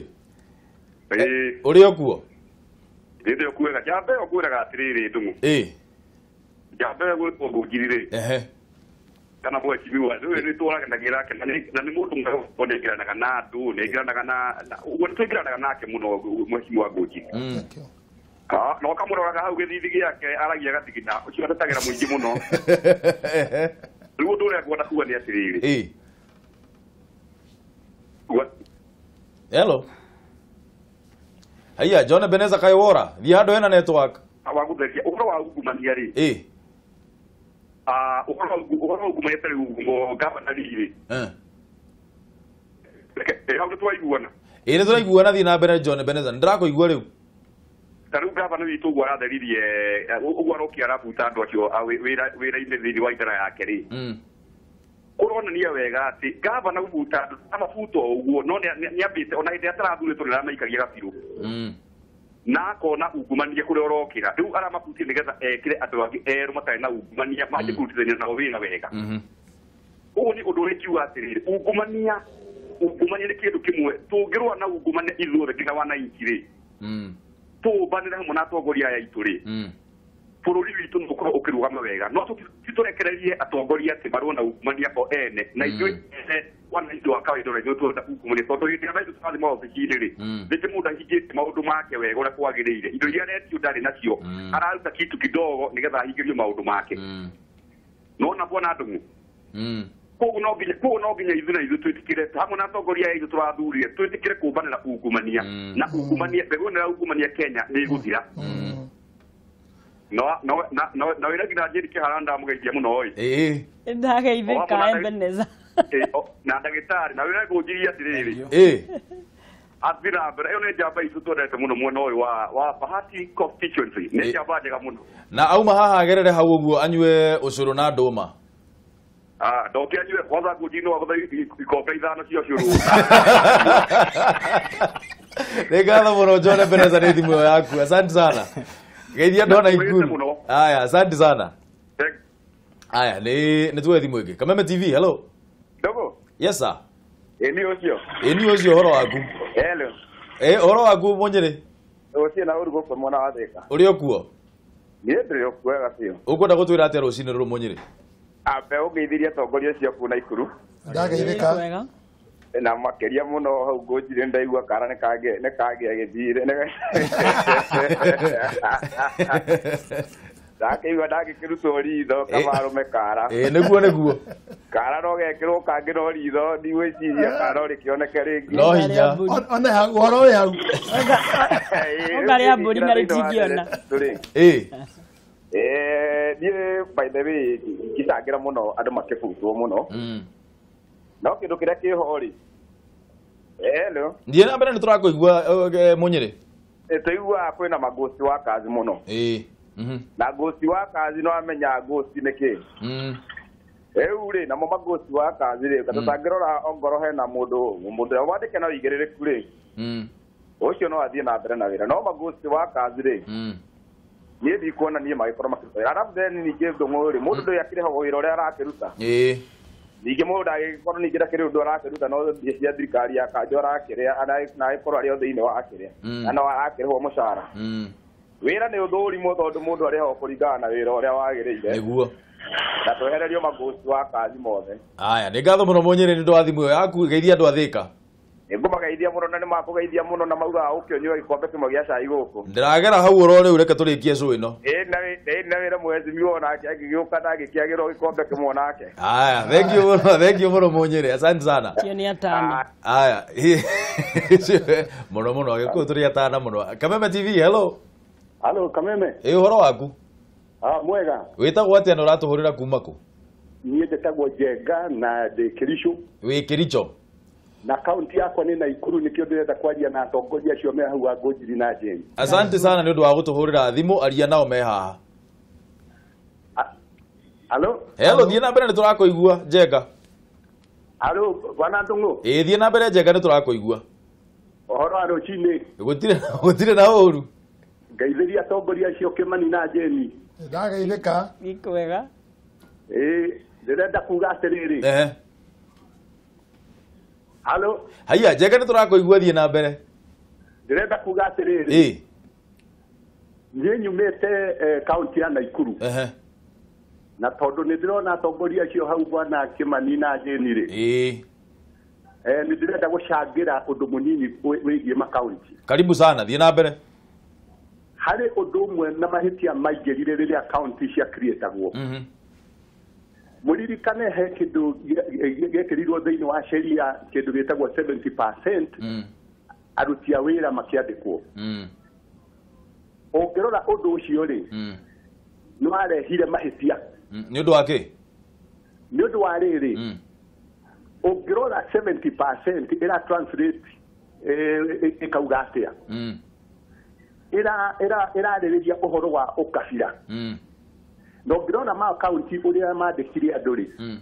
ũrĩ o kuo ndĩ o kuo jambe o kuoraga atĩrĩrĩ Ndung'u jambe gwĩtwo Ngunjiri kana mheshimiwa nĩ tũragenagĩra na nĩ mũndũ mwega onekiranaga na andũ nekiranaga na ũgũtũikiranaga nake mũno mheshimiwa Ngunjiri no kamũroraga hau gĩthithi gĩake aragia gatigita ũcio atatagĩra mũingĩ mũno rĩu ũndũ ũrĩa ngwenda kuga nĩ atĩrĩrĩ hello haya John Ebeneza kaĩ wora thiĩ handũ hena network wagũtheria ũhoro wa ungumania rĩ ũhoro ungumania tarĩ ungumo gavana rĩrĩ hau twaiguana ĩrĩ tũraiguana thiĩ na mbere John Beneza ndĩrakũigua rĩu tarĩu gavana witũ ũguo aratheririe ũguo arokia arabuta andũ acio wĩra-inĩ thĩinĩ wa idara yake rĩ ũronania wega atĩ gavana gubuta andũ amabuta ũguo no nĩambĩte ona hĩndĩ atarathurĩtwo nĩramaikagia gabirũ na akona ungumania kũrĩa ũrokĩra rĩu aramabutie nĩgetha ekĩre andũ angĩ erũ matarĩ na ungumania manjĩ kũrutithania nao wĩra wega ũguo nĩ ũndũ ũrĩkiuga atĩrĩrĩ ungumania nĩ kĩndũ kĩmwe tũngĩrũa na ungumania ithuothe nginya wananchi rĩ tũũmbanĩre hamwe na atongoria aya aitũ rĩ bũrũri witũ nĩũkorwo ũkĩrũgama wega no tũtũrekererie atongoria atĩ marũa na ungumania o ene na ithuĩ wananchi wa kawaida ũrĩa tũrenda ungumania tondũ hĩndĩ ĩrĩa maitũ tũrathiĩ maobici-inĩ rĩ rĩngĩ mũndũ ahingĩtie maũndũ make wega ũrĩa kwagĩrĩire indo iria aretio ndarĩ nacio araruta kitu kidogo nĩgetha ahingĩrio maũndũ make nona bwana Ndung'u koguo no nginya ithuĩ na ithuĩ twĩtĩkĩre hamwe na atongoria aitũ tũrathurire twĩtĩkĩre kũmbanĩra ungumania na ungumania mbegũ ĩno ya ungumania Kenya nĩ ĩgũthira na wĩra nginya njĩri Kihara ndamugeithia mũno ĩ ndageithĩka Ebeneza na ndagĩtarĩ na wĩra ngũnjiria atĩrĩrĩ athira mbere ĩyo nĩ njamba itũ twendete mũno mwena ũyũ wa Bahati constituency nĩ njamba njega mũno na auma haha agerere hau ũguo anyue ũcũrũ na ndũma ndokĩanyue kwanza ngũnjiri no agũtha ikombe ithano cia ũcũrũ nĩ ngatho mũno John Beneza nĩ thimũ ĩyo yaku asante sana geithia ndona ikuru aya asante sana aya nĩ tuwe thimũ ĩngĩ Kameme TV hello Dogo yes sir Eni ũcio horo waku hello horo waku Mũnyĩrĩ ũcio na ũrugo kwa mwana wa Thika ũrĩ okuo niĩ ndĩrĩ okuo wega biũ ũkwenda gũtwĩra atĩa rũcinĩ rũrũ Mũnyĩrĩ ambe ũgeithirie atongoria ciaku na ikuru ndageithĩka na makĩria mũno hau Ngũnjiri ndaigua kara nĩ kangĩa gĩthire ndakĩigua ndagĩkĩrutwo ritho kamarũme kara nĩguo kara no gekĩrwo kangĩ no ritho ndigwĩciria kara no rĩkĩoneke rĩngĩ no hinya ona ũhoro wĩ hau ũkarĩa mbũri na rĩtingĩona niĩ by the way ngĩcangĩra mũno andũ makĩbutwo mũno no kĩndũ kĩrĩa kĩho rĩ hello ndiĩ na mbere nĩ tũrakũigua Mũnyĩrĩ tũiguaga kwĩna maghost workers mũno na ghost workers no amenya ghost nĩ kĩ rĩu rĩ namo maghost workers rĩ tũtangĩrora ongoro hena mũndũ wandĩke na ũigĩrĩrĩku rĩ ũcio no athiĩ na mbere na wĩra no maghost workers rĩ niĩ ndikuona niĩ magĩkorwo makĩruta arabu then ningĩ Ndung'u rĩ mũndũ ndũĩ akĩrĩhagwo wĩra ũrĩa arakĩruta ningĩ mũndũ ndagĩkorwo ningĩ ndakĩrĩ ũndũ arakĩruta no cia thirikari ya kanjũ arakĩrĩa na agĩkorwo arĩ o thĩinĩ wa kĩrĩa na no arakĩrĩhwo mũcara wĩra nĩ ũthũrimũ tondũ mũndũ arĩhagwo kũringana na wĩra ũrĩa wagĩrĩire nĩguo na twehererio maghost workers mothe aya nĩ ngatho mũno Mũnyĩrĩ nĩ ũndũ wa thimũ ĩyo yaku geithia andũ a Thĩka ngũmageithia mũno na nĩ makũgeithia mũno na maugaga ũkĩonyua gĩkombe kĩmwe gĩa cai gũkũ ndĩragera hau ũro rĩu reke tũrĩkie cũ ĩno na wĩra mwezimi wonake angĩgĩũka ndagĩkĩagĩrwo gĩkombe kĩmwe nake aya thank you mũno Mũnyĩrĩ asante sana cio nĩ atana aya mũno agĩkũyũ tũrĩ atana mũno Kameme TV hello Kameme ũhoro waku mwega wĩtagwo atĩa na ũratũhũrĩra kuma kũ niĩ njĩtagwo Njenga na ndĩ Kericho wĩ Kericho na kaunti yakwa nĩ Naikuru nĩkĩo ndĩrenda kwaria na atongoria acio me hau Ngũnjiri na Jane asante sana nĩ ũndũ wa gũtũhũrĩra thimũ aria nao me haha hello thiĩ na mbere nĩ tũrakũigua Njenga bwana Ndung'u thiĩ na mbere Njenga nĩ tũrakũigua ũhoro wa rũcinĩ gũtirĩ na ũru ngeithĩria atongoria acio Kimani na Jane ndageithĩka kwega ndĩrenda kuga atĩrĩrĩ haiya Njenga nĩ tũrakũigua thiĩ na mbere ndĩrenda kuga atĩrĩrĩ niĩ nyumĩte kaunti ya Naikuru na tondũ nĩ ndĩrona atongoria acio hau bwana Kimani na Jane rĩ nĩ ndĩrenda gũcangĩra ũndũ mũnini wĩgiĩ makaunti karibu sana thiĩ na mbere harĩ ũndũ ũmwe na mahĩtia maingĩrire rĩrĩa kaunti cia creatagwo mũririkane he kĩndũ gĩekĩrirwo thĩinĩ wa sheria kĩndũ gĩtagwo 70% aruti a wĩra makĩandĩkwo ũngĩrora ũndũ ũcio rĩ nĩ warehire mahĩtia nĩ ũndũ wa kĩ nĩ ũndũ wa rĩrĩ ũngĩrora 70% ĩra translate ĩkauga atĩa ĩrarĩrĩria ũhoro wa ũkabira na ũngĩrona ma akaunti ũrĩa mandĩkire andũ rĩ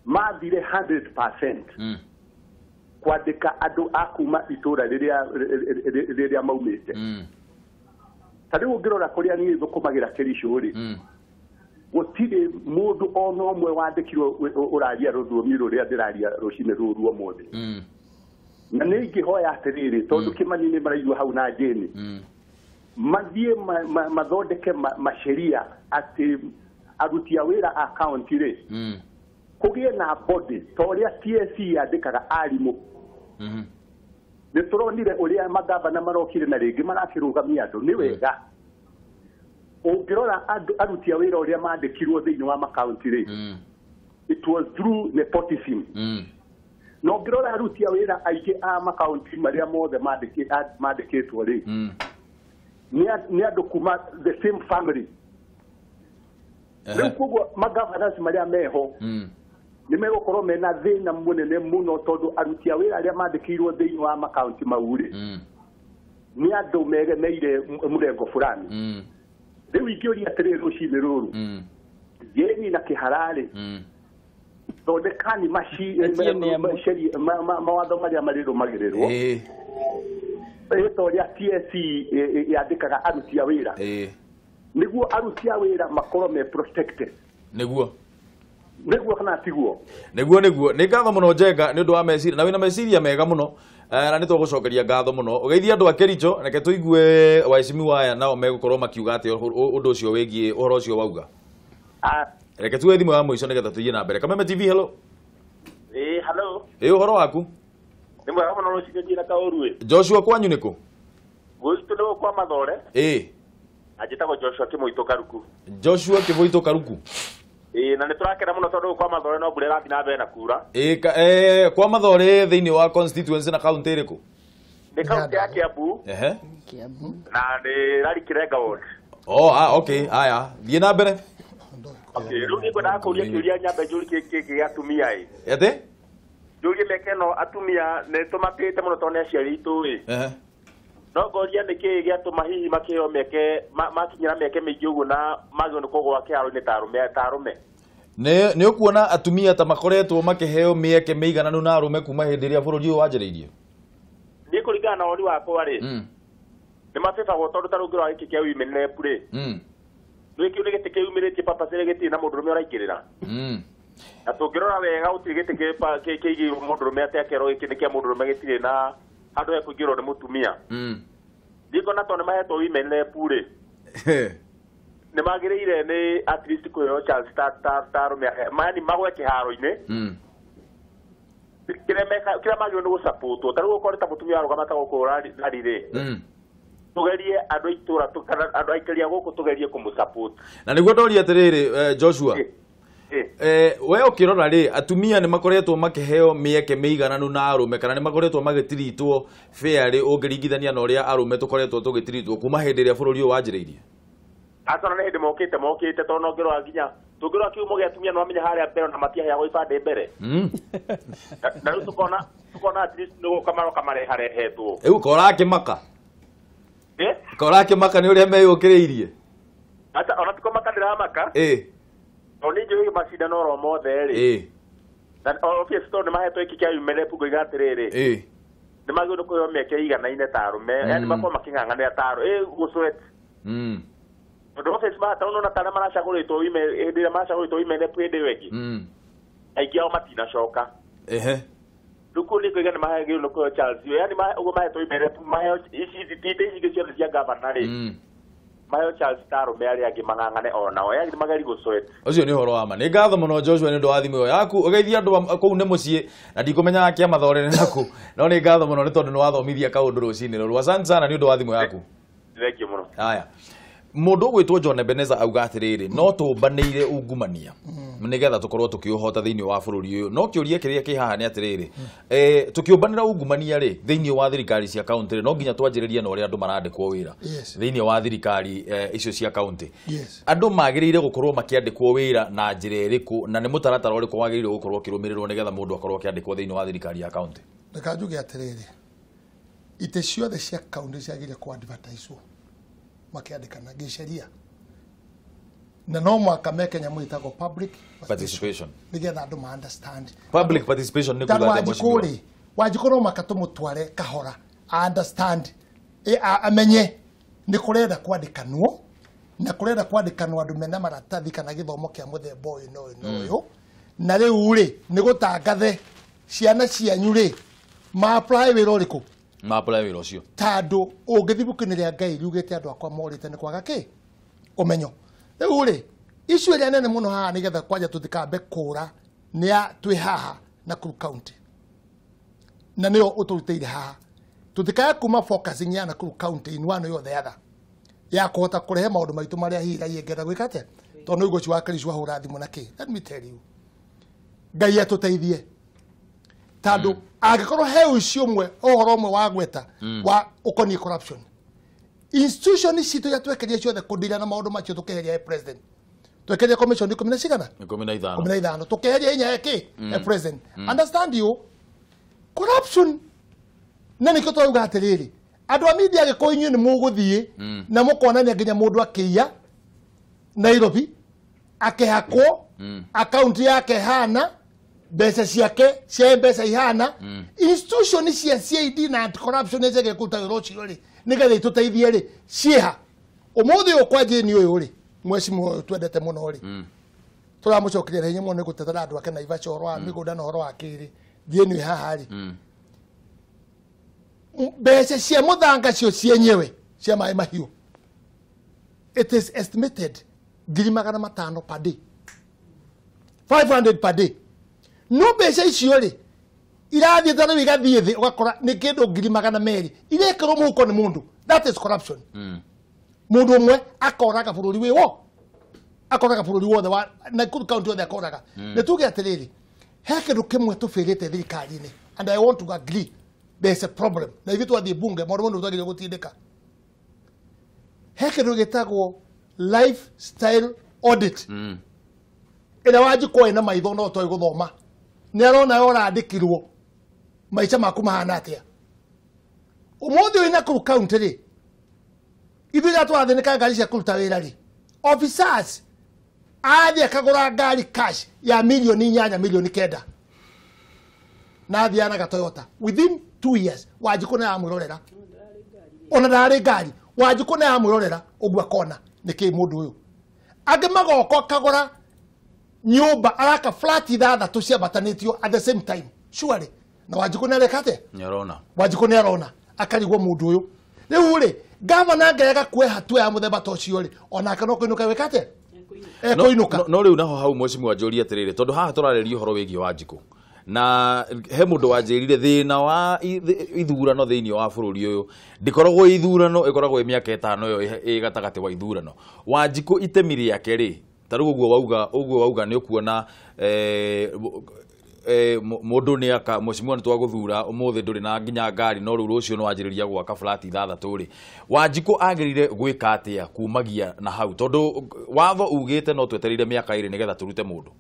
mathire 100% kwandĩka andũ a kuma itũra rĩrĩa maumĩte ta rĩu ũngĩrora kũrĩa niĩ thũkũmagĩra Kĩricũ rĩ gũtirĩ mũndũ ona ũmwe wandĩkirwo ũraria rũthiomi rũrĩa ndĩraria rũcinĩ rũrũ ũmũthĩ na nĩ ingĩhoya atĩrĩrĩ tondũ Kimani nĩ maraigua hau na Jane mathiĩ mathondeke maceria atĩ aruti a wĩra account rĩ kũgĩe na body ta ũrĩa TSC yandĩkaga arimũ nĩ tũronire ũrĩa magavana marokire na rĩngĩ marakĩrũgamia andũ nĩ wega ũngĩrora aruti a wĩra ũrĩa mandĩkirwo thĩinĩ wa makaunti rĩ it was through nepotism na ũngĩrora aruti a wĩra aingĩ a makaunti marĩa mothe mandĩkĩtwo rĩ nĩ andũ kuma the same family rĩu koguo magavanas marĩa meho nĩ megũkorwo mena thĩna mũnene mũno tondũ aruti a wĩra arĩa mandĩkĩirwo thĩinĩ wa makaunti mau rĩ nĩ andũ megemeire mũrengo fulani rĩu ingĩũria atĩrĩrĩ rũcinĩ rũrũ Jeni na Kihara thondekani mawatho marĩa marĩrũmagĩrĩrwo ũrĩa TSC yandĩkaga aruti a wĩra nĩguo aruti a wĩra makorwo me protected nĩguo kana tiguo nĩguo nĩ ngatho mũno Njenga nĩ ũndũ wa meciria na wĩna meciria mega mũno na nĩ tũgũcokeria ngatho mũno ũgeithia andũ a Kericho reke tũigue waheshimiwa aya nao megũkorwo makiuga atĩ ũndũ ũcio wĩgiĩ ũhoro ũcio wauga reke tuwe thimũ ya mũico nĩgetha tũthiĩ na mbere Kameme TV hello hello ũhoro waku nĩ mwega mũno rũcinĩ na kaũru Joshua kwanyu nĩkũ gwitũ nĩ kwa Mathore anjĩtagwo Joshua Kĩmũitũ Karuku Joshua Kĩmũitũ Karuku na nĩ tũrakena mũno tondũ kwa Mathore no mbura ĩrathiĩ na mbere na kuura kwa Mathore thĩinĩ wa constituency na county ĩrĩkũ nĩ kaunti ya Kiambu na nĩ Rarikirenga ward okay haya thiĩ na mbere rĩu nĩ ngwendaga kũũria kĩũria nyambe njũri kĩngĩ gĩa atumia ate njũrie meke no atumia nĩ tũmatĩte mũno tondũ nĩ aciari itũ no ngoria nĩ kĩĩ gĩatũma hihi makĩheo mĩeke makinyĩra mĩeke mĩingĩ ũguo na magĩrĩirwo nĩ kũgũa kĩharo-inĩ ta arũme nĩ ũkuona atumia ta makoretwo makĩheo mĩeke mĩigananu na arũme kuma hĩndĩ ĩrĩa bũrũri ũyũ wanjĩrĩirie niĩ kũringana na woni wakwa rĩ nĩ mabĩbagwo tondũ ta rĩu ngĩrora gĩkĩ kĩa women rep rĩ rĩu kĩu nĩ gĩtĩ kĩyumĩrĩtie papacĩrĩ gĩtirĩ na mũndũrũme ũraingĩrĩra na tũngĩrora wega gũtirĩ gĩtĩ kĩigĩirwo mũndũrũme atĩ akerwo gĩkĩ nĩ kĩa mũndũrũme gĩtirĩ na handũ he kũingĩrwo nĩ mũtumia ndiko na tondũ nĩ mahetwo women rep rĩ nĩ magĩrĩire nĩ at least kũheo chance ta arũme yani magwe kĩharo-inĩ kĩrĩa magĩrĩirwo nĩ gũsapotwo ta rĩu ũkorwo ta mũtumia warũgama ta gũkũ rari rĩ tugerie andũ itũra kana andũ aikaria gũkũ tugerie kũmũsupport na nĩguo ndoria atĩrĩrĩ Joshua we ũkĩrora rĩ atumia nĩ makoretwo makĩheo mĩeke mĩigananu na arũme kana nĩ makoretwo magĩtiritwo fairly ũngĩringithania na ũrĩa arũme tũkoretwo tũgĩtiritwo kuma hĩndĩ ĩrĩa bũrũri ũyũ wanjĩrĩirie acona nĩ hĩndĩ mokĩte tondũ no ngĩrora nginya tũngĩrora kiumo gĩa atumia no mamenye harĩa mbere na matiaheagwo ibandĩ mbere na rĩu tũkona at least nĩ gũka maroka mareharehetwo rĩu korakĩmaka korakĩmaka nĩ ũrĩa meyũkĩrĩirie ona tikomaka ndĩramaka no nĩ njũĩ macindano oro mothe rĩ na obvious tondũ nĩ mahetwo iki kĩa women pugo iga atĩrĩrĩ nĩ magĩrĩirwo kũheo mĩeke ĩiganaine ta arũme yani makorwo makĩng'ang'anĩra ta gũsweat tondũ obvious mahata ũnona ta arĩa maracagũrĩtwo hĩndĩ ĩrĩa maracagũrĩtwo women rep hĩndĩ ĩyo ĩngĩ aingĩ ao matinacoka rĩu kũu nĩ ngũiga nĩ magĩrĩirwo nĩ kũheo chance ĩyo yani ũguo mahetwo women rep maheo itĩ ingĩ ciothe cia gavana rĩ maheo chance ta arũme arĩa angĩ mang'ang'ane onao yani mageri gũsweat ũcio nĩ ũhoro wa ma nĩ ngatho mũno Joshua nĩ ũndũ wa thimũ ĩyo yaku ũgeithia andũ kũu nĩ mũciĩ na ndikũmenya kĩa Mathore nĩ naku no nĩ ngatho mũno nĩ tondũ nĩ wathomithia kaũndũ rũcinĩ rũrũ asante sana nĩ ũndũ wa thimũ yaku thengiũ mũno haya mundu gwitwo John Ebenezer auga atiriri no tumbanire ungumania nigetha tukorwo tukiuhota thiini wa bururi uyu no kiuria kiria kihaha ni atiriri tukiumbanira ungumania ri thiini wa thirikari cia county no nginya twanjiririe na uria andu marandikwo wira thiini wa thirikari icio cia county andu magiriire gukorwo makiandikwo wira na njira iriku na ni mutaratara uriku wagiriire gukorwo kirumirirwo nigetha mundu akorwo akiandikwo thiini wa thirikari ya county reka njuge atiriri ite ciothe cia county ciagire ku advertise makiandikana gisheria na no mwaka meke nyamu itagwo public participation nigetha andu ma understand public participation ni kuga Wajikuri wajikuru makatu mutware kahora understand amenye ni kurenda kwandikanwo na kurenda kwandikanwo andu mena maratathi kana githomo kia muthemba uyu no na riu ri ni gutangathe ciana cianyu ri ma apply wira uriku ma apply wira ucio tando ungithibukiniria ngai riugite andu akwa morite ni kwaga ki umenyo riu ri icio ria nene muno haha nigetha kwanja tuthikambe kura ni twi haha na Nakuru county na nio uturutire haha tutikaya kuma focusing ya Nakuru county in one or the other ya kuhota kurehe maundu maitu maria hira yengera gwikate tondu igo ciwa kari ciwa hura thimu na ki let me tell you ngai atuteithie tando agikorwo he ucio mwe ohoro mwe wa gweta wa ukoni corruption institution citu ya twekeria ciothe kudira na maundu macio tukeheria president twekeria commission ni 15 tukeheria inya yake president understand you corruption nani ko to uga atiriri andu a media ge ko inyu ni muguthie na mukonania nginya mundu akiya Nairobi akehakwo account yake hana besa ciake cia besa ihana institution cia CID na corruption eze kuta rochi ri nigetha ituteithie ri ciha umuthi ukwaje ni uyu ri mwecimu twendete muno ri turamucokeria hinya muno gutethera andu ake Naivasha horo wa migunda na horo wa kiri thieni haha ri besa cia muthanga cio cienyewe cia mai mahiu it is estimated 500 per day 500 per day no besa icio ri irathie tano igathie thi ugakora ni kindu 200 irekero muko ni mundu that is corruption mundu umwe akoraga bururi wiwo akoraga bururi wothe wa Nakuru county wothe akoraga ne tuge atiriri he kindu kimwe tufirite thirikari ni and I want to agree there is a problem na ithu twathie bunge moro mundu twagire gutindika he kindu gitagwo lifestyle audit ila waji kwa ina maitho no toy guthoma ni arona yora andikirwo maica maku mahana atia umuthi wina Nakuru county ri ithuya twathinika ngari cia kuruta wira ri officers athia kagura ngari cash ya milioni 8 milioni 9 na athia na Toyota within 2 years wajikuna ya mwirorera ona ndari ngari wajikuna ya mwirorera ogwa kona niki mundu uyu age magoko kagura nyumba araka flat ithathatũ ciambatanĩtio at the same time surely na wajikuna rekate nyarona wajikuna arona akarigwo mundu uyu riu ri governor ngerega kwe hatua ya muthemba tocio ri ona kana kuinuka wekate kuinuka no riu naho hau mweci mwanjori atiriri tondu haha turaririo horo wigi Wanjiku na he mundu wanjirire thina wa ithurano thiini wa bururi uyu ndikoragwo ithurano ikoragwo miaka 5 yo igatagati wa ithurano Wanjiku itemi riake ri tarugo uguo wauga ni ukuona mundu ni aka mucimwa ni twaguthura umuthi nduri na nginya ngari no ru rucio no wanjiriria gwaka flat ithathatũ ri Wanjiku agirire gwika atia kumagia na hau tondu watho ugite no tweterire miaka 2 nigetha turute mundu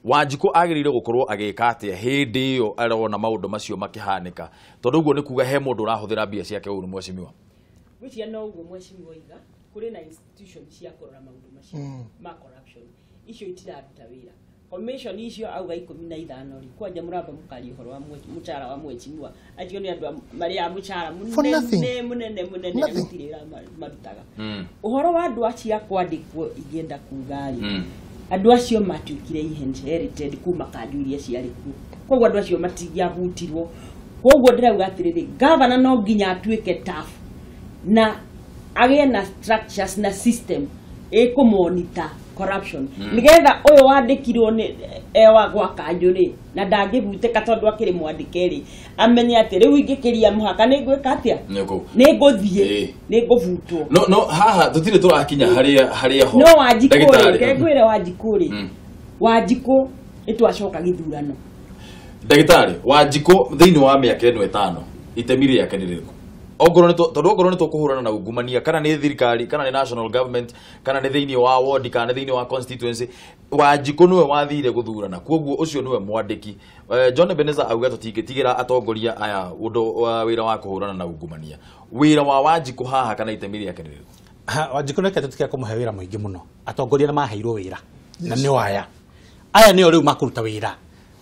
Wanjiku agirire gukorwo agika atia hindi yo arona maundu macio makihanika tondu uguo ni kuga he mundu urahuthira mbia ciake uru mwecimiwa wicia no uguo mwecimiwa iga kuri na institution cia kurora maundu macio ma corruption icio itiraruta wira commission icio auga 15 ri kwanja muramba mukari horo wa muchara wa mwecimiwa acio ni andu mari ya muchara munene gutirira marutaga uhoro wa andu acia kwandikwo igienda kugari andu acio matuikire inherited kuma kandu iria ciari ku koguo andu acio matigiahutirwo koguo ndirauga atiriri governor no nginya atuike tough na agie na structures na system ekumonita corruption nigetha uyu wandikirwo ni ewa gwa kanju ri na ndangibuteka tondu akiri mwandike ri amenye ati riu ingikiria muhaka ni ngwika atia ni nguthie ni nguvutwo no haha tutire turakinya haria ho no Wanjiku ri kegwire Wanjiku ri Wanjiku itwacoka githurano ndagitari Wanjiku thiini wa miaka eno 5 itemire yake ni riko ongorwo ni tukuhurana na ungumania kana ni thirikari kana ni national government kana ni thiini wa ward kana ni thiini wa constituency Wanjiku niwe wathire guthurana koguo ucio niwe mwandiki John Beneza auga tutingitigira atongoria aya undu wa wira wa kuhurana na ungumania wira wa Wanjiku haha kana itemire yake ni riko Wanjiku neke tutikia kumuhe wira muingi muno atongoria na maheirwo wira na ni aya ni riu makuruta wira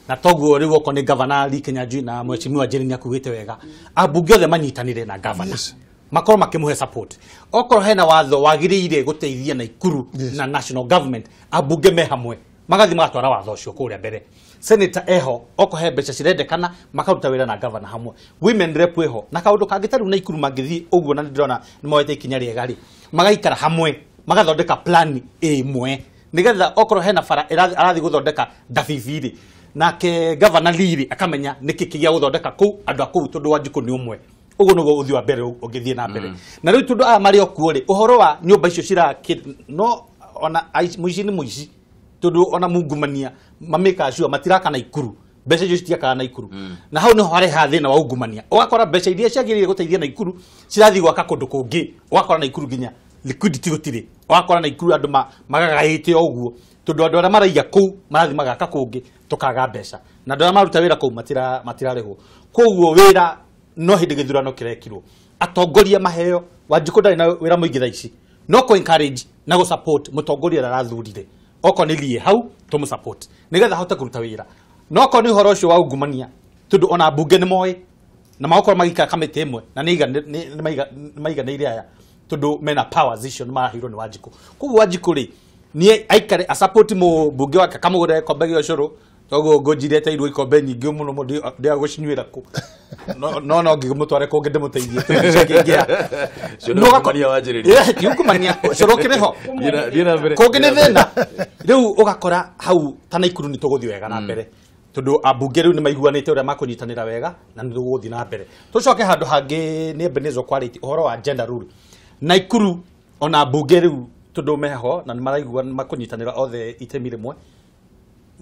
na toguo riu oko ni governor Kinyanjui na mheshimiwa Jeremy akugite wega abunge othe manyitanire na governor makoro makimuhe support okoro hena watho wagiriire guteithia na ikuru na national government abunge me hamwe magathi magatwara watho ucio kuria mbere senator eho oko he mbeca cirendekana makaruta wira na governor hamwe women rep eho na kaundu kangitaru na ikuru mangithi uguo na ndirona ni moete ikinya riega ri magaikara hamwe magathondeka plan imwe nigetha okoro hena fara arathi guthondeka ndabibiri nake governor Liri akamenya niki kigia guthondeka ku andu aku tondu Wanjiku ni umwe uguo nugo uthi wa mbere ugithie na mbere na riu tondu aya mari okuo ri uhoro wa nyumba icio cira no ona muici ni muici tondu ona mungumania mamika sure matiraka na ikuru mbeca icio citiakaga na ikuru na hau niho hareha thina wa ungumania ugakora mbeca iria ciagirire guteithia na ikuru cirathi gwaka kundu kungi ugakora na ikuru ginya liquidity gutire ugakora na ikuru andu magagaite uguo tondu andu aria maraiga kuu marathi magaka kungi tukaga mbeca na andu aria maruta wira kuu matirarehwo koguo wira no hindi githurano kirekirwo atongoria maheo Wanjiku ndari na wira muingi thaici no ko encourage na go support mutongoria arathurire oko ni lie hau tumu support nigetha hote kuruta wira no ko ni horo ucio wa ungumania tondu ona bunge ni moe na maokoro magika kamete imwe na ni maiga ni iria aya tondu mena powers icio ni mahiro ni Wanjiku koguo Wanjiku ri ni aikare a support mu bunge wake kamugure kombe gyo curu togo ngojire ta irwo ikombe nyingi muno ndia gucinywira ku no ngimutware kungi ndimuteithie tukingia no gakonia wanjiriria yukumania curu kireho kungi ni thina riu ugakora hau tana ikuru ni tuguthi wega na mbere tondu abunge riu ni maiguanite uria makunyitanira wega na ni tuguthi na mbere tucoke handu hangi ni Ebenezer quality uhoro wa gender rule na ikuru ona abunge riu tondu meho na ni maraigua makunyitanira othe itemi rimwe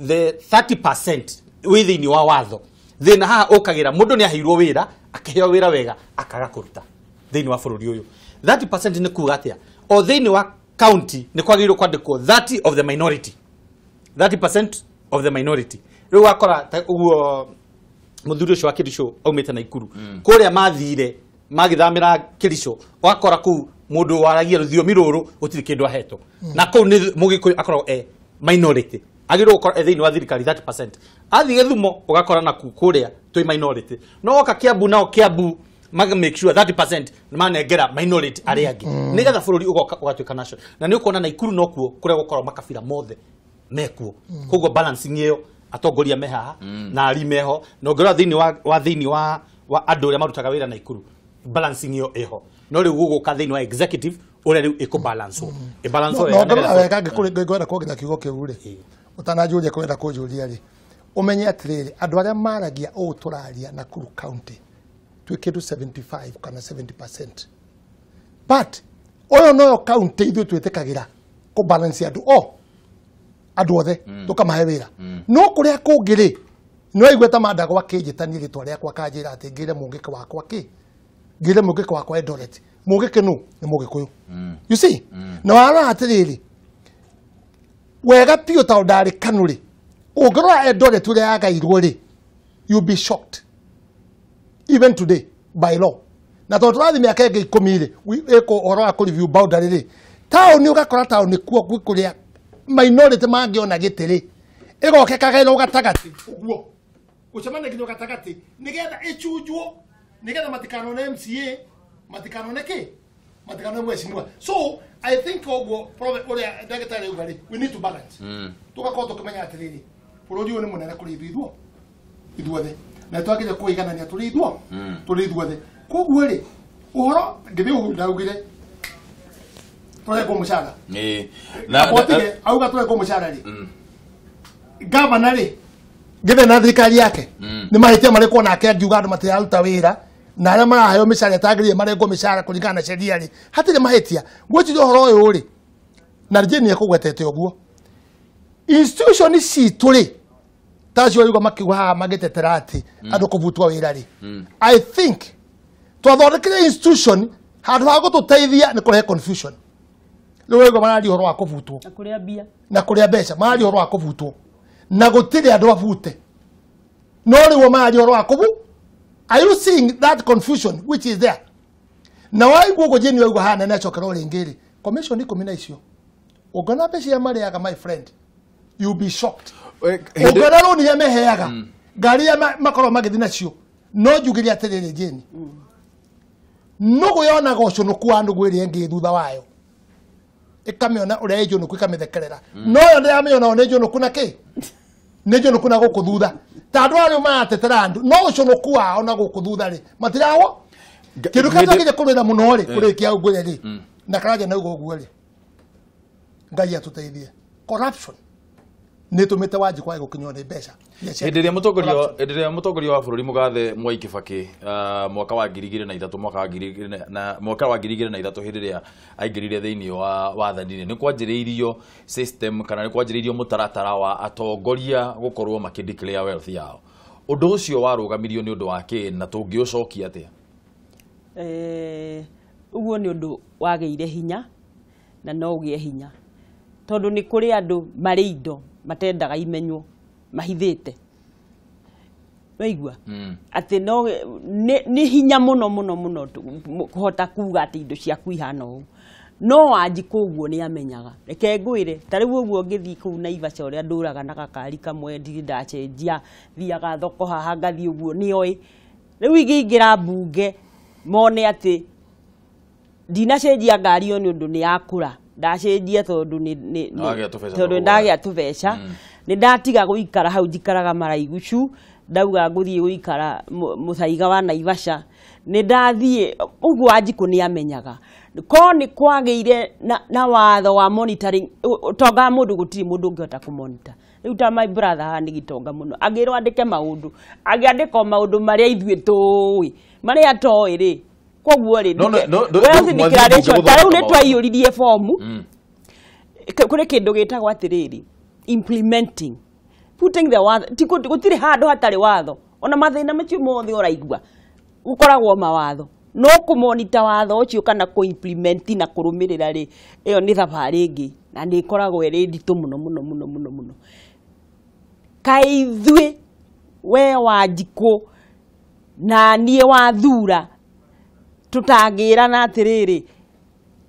the 30% within wa watho thina haha ukagira mundu ni aheirwo wira akiheo wira wega akaga kuruta thini wa bururi uyu 30% ni kuga atia o thini wa county ni kwagirwo kwandikwo 30 of the minority 30% of the minority riu akora uguo muthuri ucio wa Kirisho aumite na ikuru kuria mathire magithamira Kirisho wakora ku mundu waragia ruthiomi ruru utiri kindu aheto na ku ni mugikuyu akorwo minority agirwo ukora thini wa thirikari 30% athi Githumo ugakora na kuria twi minority no oka Kiambu nao Kiambu mag make sure 30% ni manengera minority ari angi nigetha bururi ugatuika national na ni ukona na ikuru no kuo kuria gukora makabira mothe mekuo koguo balancing iyo atongoria mehaha na ari meho no ngora thini wa andu aria marutaga wira na ikuru balancing iyo eho no riu guguka thini wa executive uria riu ikubalance balance no wega ngikora kuginya kiugo kiu ri utanajuria kwenda kujuria ri umenye atiriri andu aria maragia o turaria na Nakuru county twikindu 75 kana 70% but oyo no county ithu twitikagira ku balance andu othe tukamahe wira no kuria kungiri no igweta manda gwa kijitani ritwa riakwa kanjira ati ngire mungike wakwa ngire mungike wakwa Eldoret mungike no ni mugikuyu you see no ara atiriri wega pio ta ndari kanuri ungirora Eldoret uria yagairwo ri you be shocked even today by law na tondu turathi miaka ingi 10 ri iko oro wa review boundary ri town ugakora town kuo kuria minority mangiona gitiri igoke kagaira ugatagati uguo ucemane nginya ugatagati nigetha ichujwo nigetha matikano na MCA matikano na ki matikano mheshimiwa so I think ogo prophet uria ndagitari ugari we need to balance tugakorwo tukimenya atiriri bururi uyu ni munene kuri ithuothe na twagire kuiganania turi ithuothe koguo ri uhoro ngithi ugu ndaugire tureko mushara na botige auga tureko mushara ri governor ri githe na thirikari yake ni mahitia mariko nake ngiuga andu matiaruta wira na aria marahayo mishara tagiriye marego mishara kuringana na sheria ri hatire mahitia gwicirio horo uyu ri na Jeni ekugwetete oguo institution citu ri tacio yuga makiuga magitetera ati andu kubutwa wira ri I think twathondekire institution handu ha gututeithia ni kurehe confusion riu yuga marari horo wa kubutwo na kuria mbeca marari horo wa kubutwo na gutire andu abute no riu marari horo wa kubu. Are you seeing that confusion which is there? Na wai gugo Jeni yuga hana na chokero ringiri commission iko mina icio ogana pesa ya mariaga my friend you be shocked ogana roni ya meheaga gari ya makoro magithina nacio no jugiria atiriri Jeni no guyona goco no kwandu gwiri ngi thutha wayo ikamiona uria ejo no kwikamithekerera no yo ndia miona onejo no kuna ki nejo no kuna guku thutha tandu ari maatetera andu no goco no kwa ona guku thutha ri matirawo kindu katagire kurira muno ri kurikia ugwe ri na Karanja na ugo ri ngai atuteithie corruption nitumite waji kwa gukinywa ni mbeca Endelea mutongoria wa bururi Mugathe Mwai Kibaki mwaka wa 2003 mwaka wa 2003 hindiria aingirire thiini wa wathani ni kwanjiriirio system kana ni kwanjiriirio mutaratara wa atongoria gukorwo makideclare wealth yao undu ucio warugamirio ni undu wake na tungiucokia atia uguo ni undu wageire hinya na no ugie hinya tondu ni kuri andu mari indo matendaga imenywo mahithite waigua ati no ni hinya muno kuhota kuga ati indo ciaku ihana u no wanji kuguo ni amenyaga reke ngwire tari uguo ngithi ku Naivasha uria nduraga na gakari kamwe ndi ndacenjia thiaga thoko haha ngathi uguo ni oi riu ingira mbunge mone ati ndinacenjia ngari yo ni undu ni yakura ndacenjia tondu ni tondu ndagia tubeca ni ndatiga guikara hau njikaraga maraigucu ndauga nguthie guikara muthaiga wa Naivasha ni ndathie uguo anjiku ni amenyaga ko ni kwageire na watho wa monitoring tonga mundu gutiri mundu ngihota ku monitor riu ta my brother ni gitonga muno agirwo andike maundu agiandika maundu maria ithue tui maria toi ri koguo ri wealth declaration tariu ni twaiyuririe formu kuri kindu gitagwo atiriri implementing putting the watho gutire handu hatari watho ona mathina macio mothe oraigua gukoragwo mawatho no kumonita watho ucio kana ku implement na kurumirira ri iyo ni thabari ingi na ni koragwo iri nditu muno kaithwe we Wanjiku na nie wathura tutangira na atiriri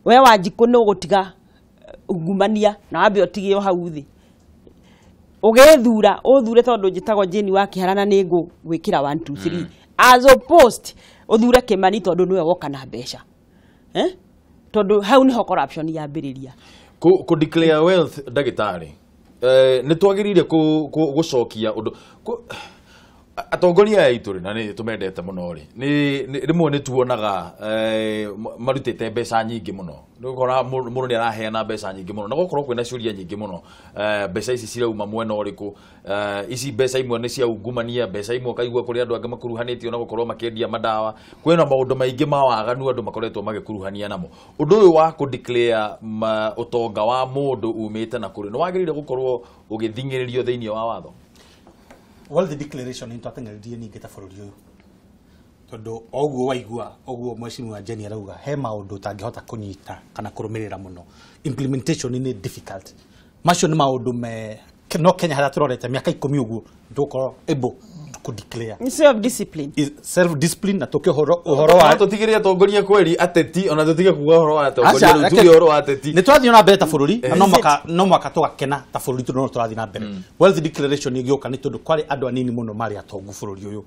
we Wanjiku no gutiga ungumania na wambe otigio hau thi ugethura uthure tondu njitagwo Jeni wa Kihara ni gwikira 1 2 3 as opposed uthure Kimani tondu niwe woka na mbeca tondu hau niho corruption yambiriria ku declare wealth ndagitari ni twagirire gucokia undu atongoria aitu na ni tumendete muno ri ni rimwe ni tuonaga marutite mbeca nyingi muno ndukora mundu ni araheana mbeca nyingi muno na gukorwo kwina ciuria nyingi muno mbeca ici cirauma mwena uriku ici mbeca imwe ni cia ungumania mbeca imwe kaigua kuri andu angi makuruhanitio na gukorwo makendia madawa kwina maundu maingi ma waganu andu makoretwo magikuruhania namo undu uyu wa ku declare utonga wa mundu umite na kuri no wagirire gukorwo ugithingiririo thiini wa watho World Declaration into atengererie ningita bururi uyu tondu oguo waigua oguo mheshimiwa Jeni arauga he maundu tangihota kunyita kana kurumirira muno implementation ni difficult macio ni maundu no Kenya haria turorete miaka 10 uguo ndukorwo able ku declare self discipline na tuke uhoro wa tutigire atongoria kweri ateti ona tutige kuga uhoro wa atongoria tutige uhoro wa ateti ni twathie na mbere ta bururi no mwaka tugakena ta bururi no turathie na mbere Wealth Declaration igioka ni tondu kwari andu anini muno mari atongu bururi uyu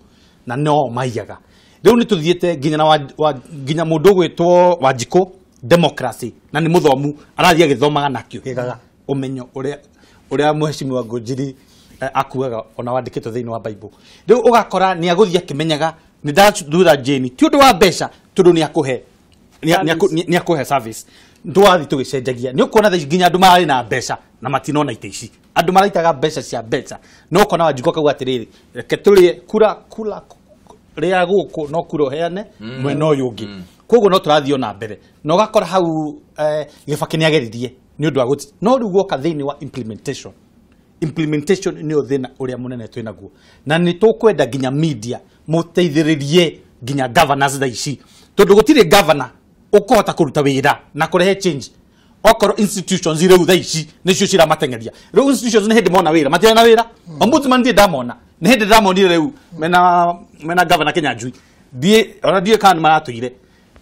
na no maiyaga riu ni tuthiete nginya na nginya mundu gwitwo Wanjiku democracy na ni muthomu arathia githomaga na kiuhigaga umenyo uria mheshimiwa Ngunjiri akuaga ona wandikitwo thiini wa Bible riu ugakora ni aguthia kimenyaga ni ndathura Jeni ti undu wa mbeca tondu ni akuhe service ndwathi tugicenjagia ni ukona tha nginya andu marari na mbeca na matinona ite ici andu maraitaga mbeca cia mbeca no ukona wanjiko kauga atiriri reke turie kura ria guku no kura heane mwena uyu ungi koguo no turathio na mbere no gakora hau gibaki ni ageririe ni undu wa guti no riu guoka thiini wa implementation ni uthina uria munene twinaguo na ni tukwenda nginya media muteithiririe nginya governors tha ici tondu gutire governor ukohota kuruta wira na kurehe change okoro institutions ire utha ici nicio ciramatengeria riu institutions ni hindi mona wira matia na wira ombudsman ndi ndamona ni hindi ndamonire riu mena governor Kinyanjui die kan maratuire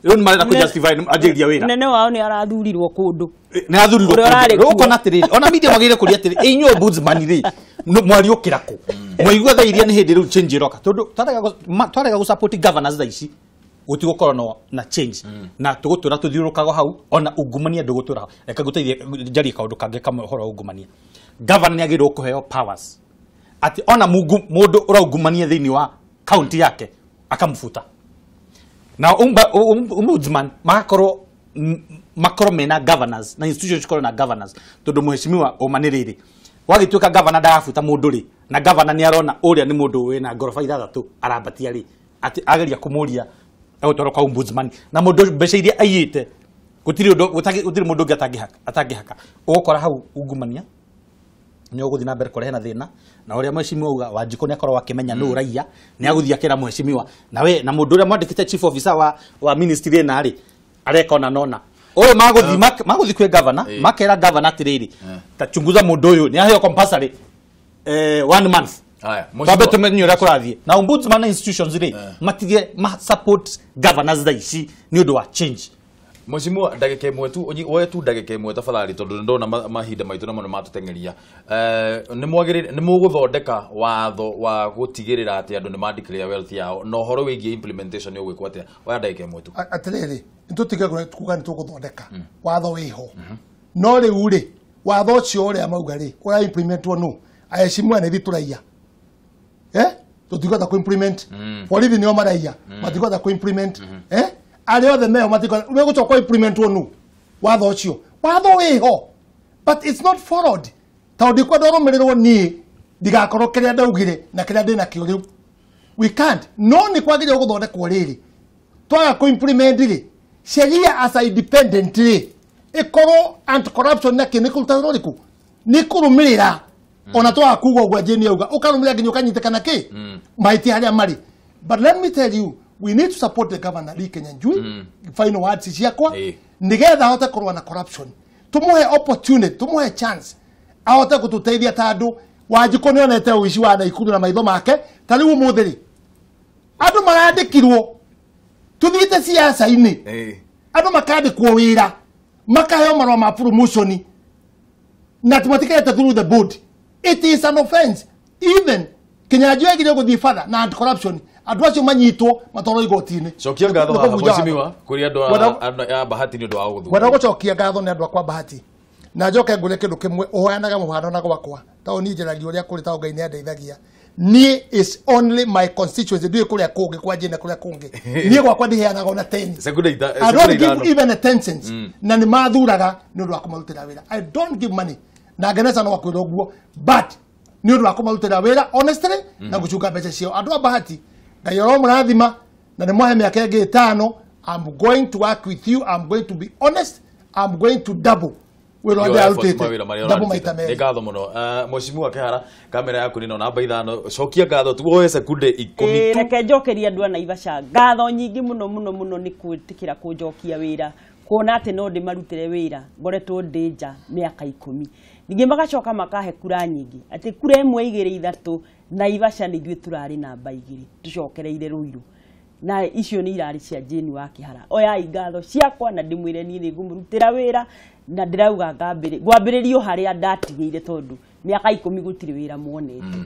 riu ni marenda ku justify ajiria wira nene wao ni arathurirwo kundu ni athurirwo kundu ukona atiriri ona media magire kuria atiriri inyo ombudsman ri mwari ukirako mwaigua tha iria ni hindi riu change iroka tondu twarega gu support governors tha ici gutigokorwo na change na tugutura tuthiurukago hau ona ungumania ndugutura eka guteithia njari kaundu kange kamwe horo ungumania governor ni agirwo kuheo powers ati ona mundu uraungumania thiini wa county yake akamfuta na ombudsman makoro mena governors na institutions korwo na governors tondu muheshimiwa umaniriri wagituika governor ndagafuta mundu ri na governor ni arona uria ni mundu wina ngorofa 6 arambatia ri ati ageria kumuria egutoro kwa ombudsman na mundu mbeca iria ayite gutiri mundu ungi atangihaka ugukora hau ungumania ni uguthi na mbere kurehe na thina na uria mheshimiwa uga wanjiko ni akorwo akimenya no raia ni aguthi akira mheshimiwa na we na mundu uria mwandikite chief officer wa ministry na ri arekona nona oyo maguthi kwe governor makera governor atiriri tachunguza mundu uyu ni aheo compulsory 1 month Twabe tumenye uria kurathie na ombudsman institutions ri matige support governors tha ici ni undu wa change Mheshimiwa ndagika imwe tu oye tu ndagika imwe tafadhali tondu ndona mahinda maitu na muno matutengeria ni muguthondeka watho wa gutigirira ati andu ni mandikire wealth yao no horo wigie implementation yo gwikwa atia wa ndagika imwe tu atiriri ntutige kuga ni tuguthondeka watho wiho no riu ri watho ucio uria mauga ri ura implementwo no ayeshimwa ni thituraia tutigota ku implement borithi nio maraia matigota ku implement ari othe meo matigota we gucoka implement wonu watho ucio watho wiho but it's not followed tondu kwa ndoromerirwo ni ndigakorwo kiria ndaugire na kiria ndina kio riu we can't no ni kwagire guthondekwo riri twaga ku implement ri sheria as independent ri ikorwo anti corruption na kiniko taroriku ni kurumirira ona twa kugo gwa jeni auga ukarumira nginyo kanyitekana ki maiti haria mari but let me tell you we need to support the governor Kinyanjui final words ciakwa nigetha ahote kurwa na corruption tumuhe opportunity tumuhe chance ahote gututeithia tandu wanjiko ni onete uici wa Naikuru na maitho make tariu muthiri andu marandikirwo tuthiite siasa ini andu makandikwo wira makaheo marwa ma promotion na tumatikete through the board. It is an offense. Even Kinyanjui agire guthii further na anti corruption andu acio manyitwo matoro igotini cokia ngatho haha mheshimiwa kuri andu ya Bahati ni undu wa guthu wenda gucokia ngatho ni andu akwa Bahati na njoke ngure kindu kimwe uhoyanaga muhano na gwakwa tao ni njeragia uria kuri tao Ngai ni andeithagia ni is only my constituency ndui kuria kungi kwa jina kuria kungi ni gwakwa ndiheanaga ona 10 I don't give even a 10 cents na ni mathuraga ni undu wa kumarutira wira I don't give money na ngenesa no wakwira uguo but ni undu wa kumarutira wira honestly na gucunga mbeca cio andu a Bahati Ngai oro murathima na ni mwahe miaka ingi 5 I'm going to work with you I'm going to be honest I'm going to double wira wa arutite double maita meri ngatho muno mheshimiwa Kihara kamera yaku ni no namba 5 cokia ngatho tu oye sekunde 10 tu reke njokeria andu a Naivasha ngatho nyingi muno ni kwitikira kunjokia wira kuona ati no ndi marutire wira ngoretwo ndinja miaka 10 ningi magacoka makahe kura nyingi ati kura imwe 2 3 Naivasha ni ithuĩ turari namba 2 tucokereire Ruiru na icio ni irari cia Jeni wa Kihara oya ngatho ciakwa na ndimwire ni ngumurutira wira na ndirauga ngwambiririo haria ndatigire tondu miaka 10 gutiri wira muonete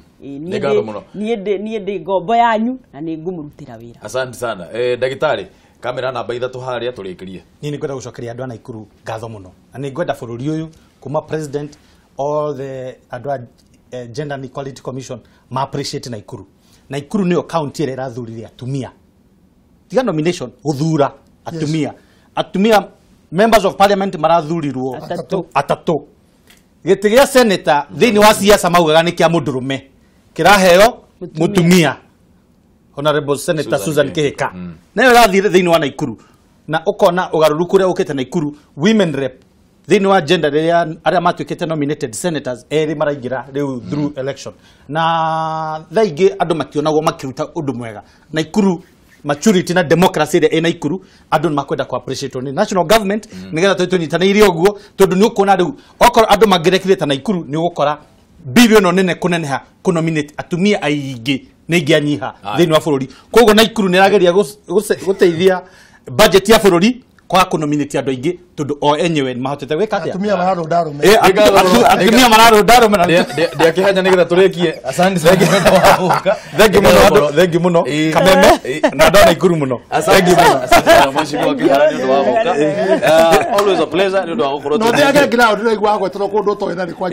nie ndi ngombo yanyu na ni ngumurutira wira asante sana ndagitari kamera namba 3 haria turikirie ni ngwenda gucokeria andu a Naikuru ngatho muno na ni ngwenda bururi uyu kuma president all the Gender and Equality Commission ma appreciate Naikuru niyo county ira irathurire atumia tiga nomination guthura atumia atumia members of parliament marathurirwo atatu gĩtĩ gĩa senator thĩinĩ wa siasa maugaga nĩ kĩa mũndũrũme kĩraheo mũtumia honorable senator Susan Kihika nayo ĩrathire thĩinĩ wa Naikuru na ũkona ũgarũrũku ũrĩa ũkĩte Naikuru women rep thĩinĩ wa gender arĩa matuĩkĩte nominated senators erĩ maraingĩra rĩu through election na thaingĩ andũ mationagwo makĩruta ũndũ mwega Naikuru maturity na democracy ĩrĩa ĩ Naikuru andũ nĩ makwenda ku appreciate ni national government nĩgetha tũnyitanĩire ũguo tondũ nĩ ũkuona rĩu okorwo andũ mangĩrekire ta Naikuru nĩ ũgũkora billion nene kũneneha kũnominate atumia aingĩ nĩ ingĩanyiha thĩinĩ wa bũrũri koguo Naikuru nĩ ĩrageria gũteithia budget ya bũrũri kwa kunominate andũ aingĩ tondu o enyewe mahotete gwika atia atumia mararunda rume atumia mararunda rume ndiakihanya nigetha turikie asante thank you muno Kameme na ndona Ikuru muno thank you muno mheshimiwa Kihara ni ndo wavuka always a pleasure ni ndo wakorwo no ndiage ground ni gwa gwetero kundu to ina ni kwa